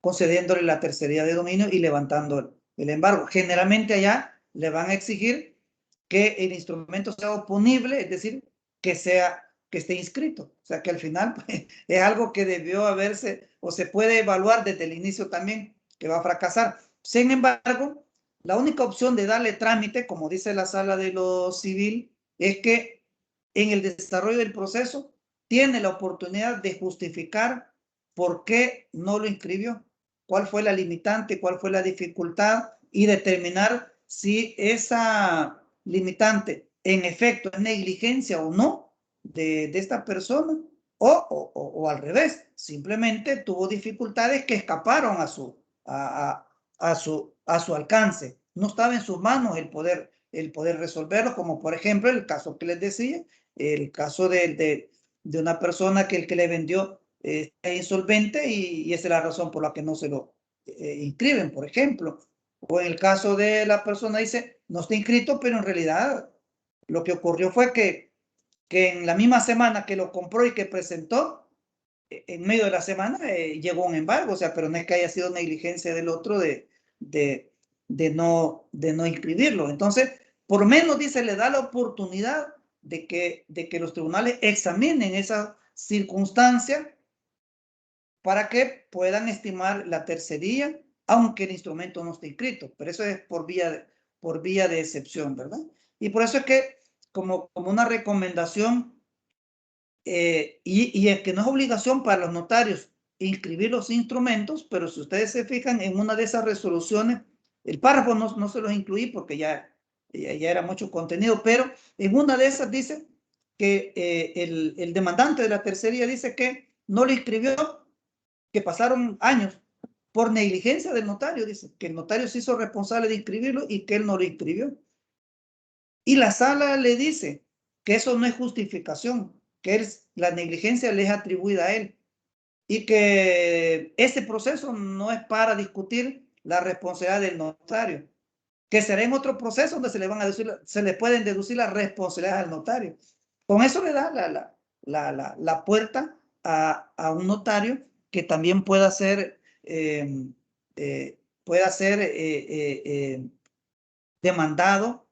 concediéndole la tercería de dominio y levantando el embargo. Generalmente allá le van a exigir que el instrumento sea oponible, es decir, que esté inscrito. O sea que al final pues, es algo que debió haberse o se puede evaluar desde el inicio también va a fracasar. Sin embargo, la única opción de darle trámite, como dice la sala de lo civil, es que en el desarrollo del proceso tiene la oportunidad de justificar por qué no lo inscribió, cuál fue la limitante, cuál fue la dificultad y determinar si esa limitante en efecto es negligencia o no de esta persona o al revés, simplemente tuvo dificultades que escaparon a su alcance. No estaba en sus manos el poder resolverlo, como por ejemplo el caso que les decía, el caso de una persona que el que le vendió es insolvente y esa es la razón por la que no se lo inscriben, por ejemplo. O en el caso de la persona dice, no está inscrito, pero en realidad lo que ocurrió fue que en la misma semana que lo compró y que presentó, en medio de la semana llegó un embargo, o sea, pero no es que haya sido negligencia del otro de no inscribirlo. Entonces, por menos dice, le da la oportunidad de que los tribunales examinen esa circunstancia para que puedan estimar la tercería, aunque el instrumento no esté inscrito, pero eso es por vía de excepción, ¿verdad? Y por eso es que como una recomendación, y es que no es obligación para los notarios inscribir los instrumentos, pero si ustedes se fijan en una de esas resoluciones, el párrafo no se los incluí porque ya era mucho contenido, pero en una de esas dice que el demandante de la tercería dice que no lo inscribió, que pasaron años por negligencia del notario, dice que el notario se hizo responsable de inscribirlo y que él no lo inscribió. Y la sala le dice que eso no es justificación, que la negligencia le es atribuida a él y que ese proceso no es para discutir la responsabilidad del notario, que será en otro proceso donde se le pueden deducir las responsabilidades al notario. Con eso le da la puerta a un notario que también pueda ser demandado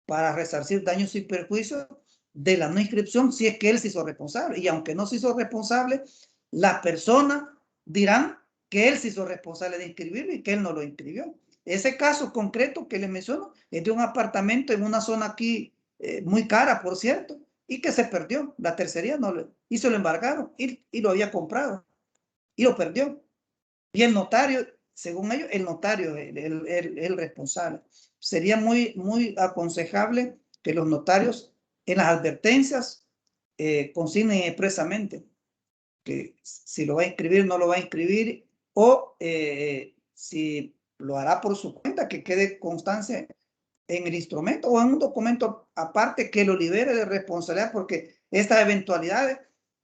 para resarcir daños y perjuicios de la no inscripción si es que él se hizo responsable. Y aunque no se hizo responsable, las personas dirán que él se hizo responsable de inscribirlo y que él no lo inscribió. Ese caso concreto que les menciono es de un apartamento en una zona aquí muy cara, por cierto, y que se perdió. La tercería no le hizo, lo embargaron y lo había comprado y lo perdió. Y el notario, según ellos, el notario es el responsable. Sería muy aconsejable que los notarios en las advertencias consignen expresamente que si lo va a inscribir, no lo va a inscribir, o si lo hará por su cuenta, que quede constancia en el instrumento o en un documento aparte que lo libere de responsabilidad, porque estas eventualidades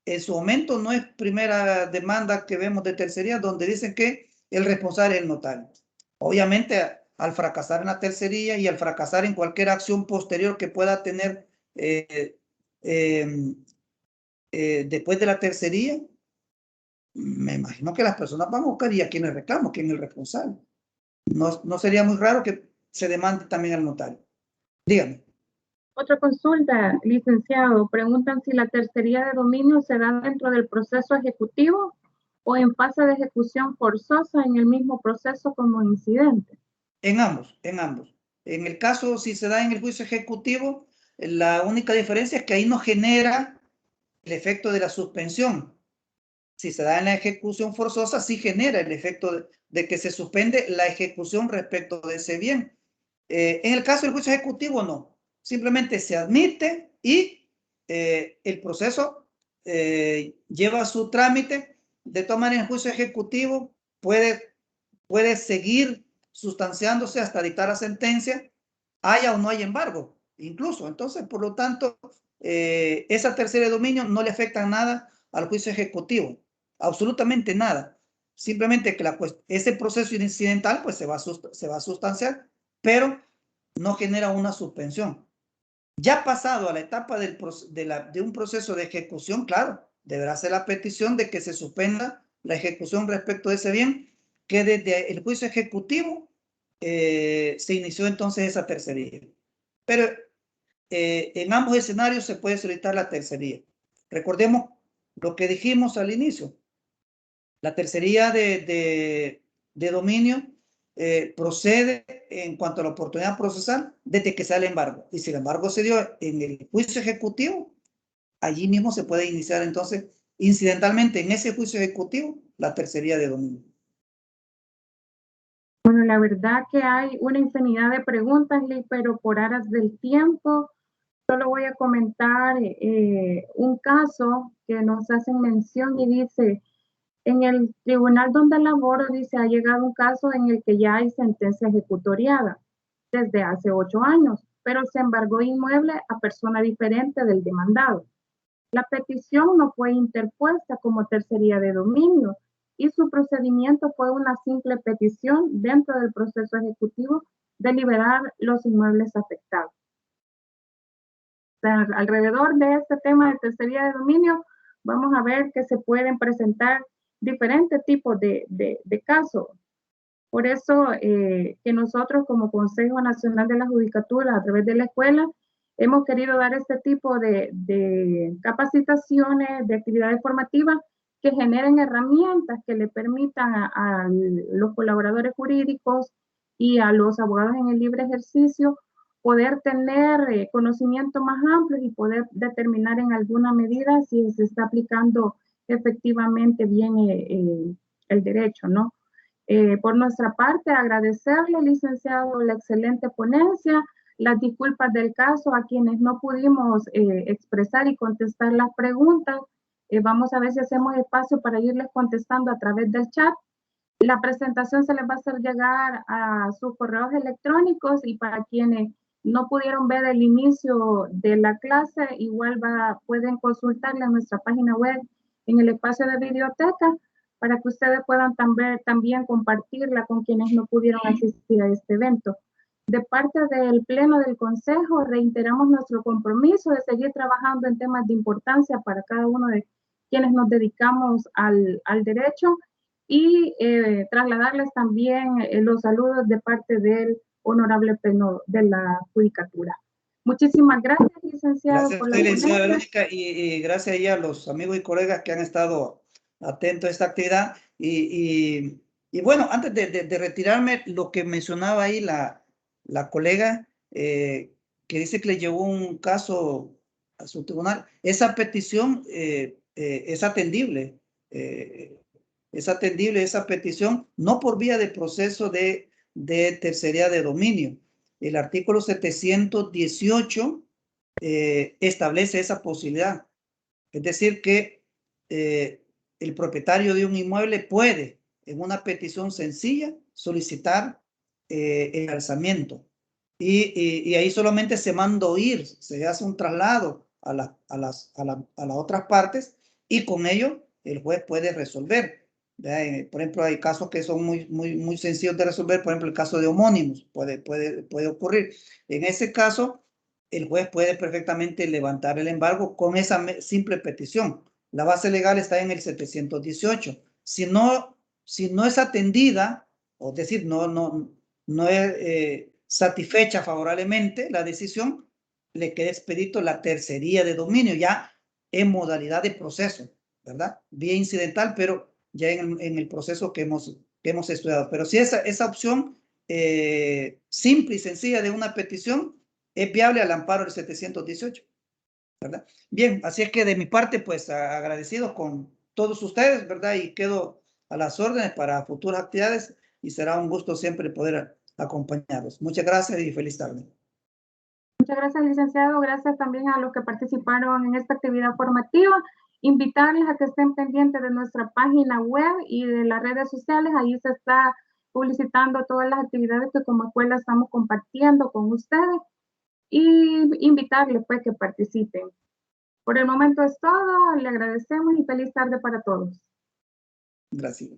en su momento no es primera demanda que vemos de tercería donde dicen que el responsable es el notario. Obviamente, al fracasar en la tercería y al fracasar en cualquier acción posterior que pueda tener después de la tercería, me imagino que las personas van a buscar y a quién le reclamo, quién es el responsable. No sería muy raro que se demande también al notario. Dígame. Otra consulta, licenciado. Preguntan si la tercería de dominio se da dentro del proceso ejecutivo o en fase de ejecución forzosa en el mismo proceso como incidente. En ambos. En el caso, si se da en el juicio ejecutivo, la única diferencia es que ahí no genera el efecto de la suspensión. Si se da en la ejecución forzosa, sí genera el efecto de que se suspende la ejecución respecto de ese bien. En el caso del juicio ejecutivo, no. Simplemente se admite y el proceso lleva su trámite. De todas maneras, el juicio ejecutivo puede seguir sustanciándose hasta dictar la sentencia, haya o no haya embargo, incluso. Entonces, por lo tanto, esa tercera de dominio no le afecta nada al juicio ejecutivo, absolutamente nada. Simplemente que ese proceso incidental pues se va a sustanciar, pero no genera una suspensión. Ya pasado a la etapa de un proceso de ejecución, claro, deberá ser la petición de que se suspenda la ejecución respecto de ese bien, que desde el juicio ejecutivo se inició entonces esa tercería. Pero en ambos escenarios se puede solicitar la tercería. Recordemos lo que dijimos al inicio. La tercería de de dominio procede en cuanto a la oportunidad procesal desde que sale el embargo. Y si el embargo se dio en el juicio ejecutivo, allí mismo se puede iniciar entonces incidentalmente en ese juicio ejecutivo la tercería de dominio. Bueno, la verdad que hay una infinidad de preguntas, Lee, pero por aras del tiempo, solo voy a comentar un caso que nos hacen mención y dice, en el tribunal donde laboro, dice, ha llegado un caso en el que ya hay sentencia ejecutoriada desde hace 8 años, pero se embargó inmueble a persona diferente del demandado. La petición no fue interpuesta como tercería de dominio y su procedimiento fue una simple petición dentro del proceso ejecutivo de liberar los inmuebles afectados. O sea, alrededor de este tema de tercería de dominio, vamos a ver que se pueden presentar diferentes tipos de casos. Por eso que nosotros como Consejo Nacional de la Judicatura, a través de la escuela, hemos querido dar este tipo de capacitaciones, de actividades formativas que generen herramientas que le permitan a los colaboradores jurídicos y a los abogados en el libre ejercicio poder tener conocimiento más amplio y poder determinar en alguna medida si se está aplicando efectivamente bien el derecho, ¿no? Por nuestra parte, agradecerle, licenciado, la excelente ponencia, las disculpas del caso a quienes no pudimos expresar y contestar las preguntas. Vamos a ver si hacemos espacio para irles contestando a través del chat. La presentación se les va a hacer llegar a sus correos electrónicos y para quienes no pudieron ver el inicio de la clase, igual pueden consultarla en nuestra página web en el espacio de biblioteca para que ustedes puedan también compartirla con quienes no pudieron asistir a este evento. De parte del Pleno del Consejo, reiteramos nuestro compromiso de seguir trabajando en temas de importancia para cada uno de quienes nos dedicamos al derecho y trasladarles también los saludos de parte del Honorable Pleno de la Judicatura. Muchísimas gracias, licenciado. Gracias a usted, licenciada Verónica, y gracias a los amigos y colegas que han estado atentos a esta actividad. Y bueno, antes de retirarme, lo que mencionaba ahí la colega, que dice que le llevó un caso a su tribunal, esa petición es atendible. Es atendible esa petición, no por vía de proceso de tercería de dominio. El artículo 718 establece esa posibilidad. Es decir, que el propietario de un inmueble puede, en una petición sencilla, solicitar el alzamiento. Y ahí solamente se manda oír, se hace un traslado a las otras partes y con ello el juez puede resolver. Por ejemplo, hay casos que son muy sencillos de resolver. Por ejemplo, el caso de homónimos puede ocurrir. En ese caso, el juez puede perfectamente levantar el embargo con esa simple petición. La base legal está en el 718. Si no es atendida, o decir, no es satisfecha favorablemente la decisión, le queda expedito la tercería de dominio, ya en modalidad de proceso, ¿verdad? Vía incidental, pero ya en el proceso que hemos estudiado. Pero si esa opción simple y sencilla de una petición es viable al amparo del 718, ¿verdad? Bien, así es que de mi parte, pues agradecido con todos ustedes, ¿verdad? Y quedo a las órdenes para futuras actividades y será un gusto siempre poder acompañarlos. Muchas gracias y feliz tarde. Muchas gracias, licenciado. Gracias también a los que participaron en esta actividad formativa. Invitarles a que estén pendientes de nuestra página web y de las redes sociales. Ahí se está publicitando todas las actividades que como escuela estamos compartiendo con ustedes y invitarles pues que participen. Por el momento es todo. Le agradecemos y feliz tarde para todos. Gracias.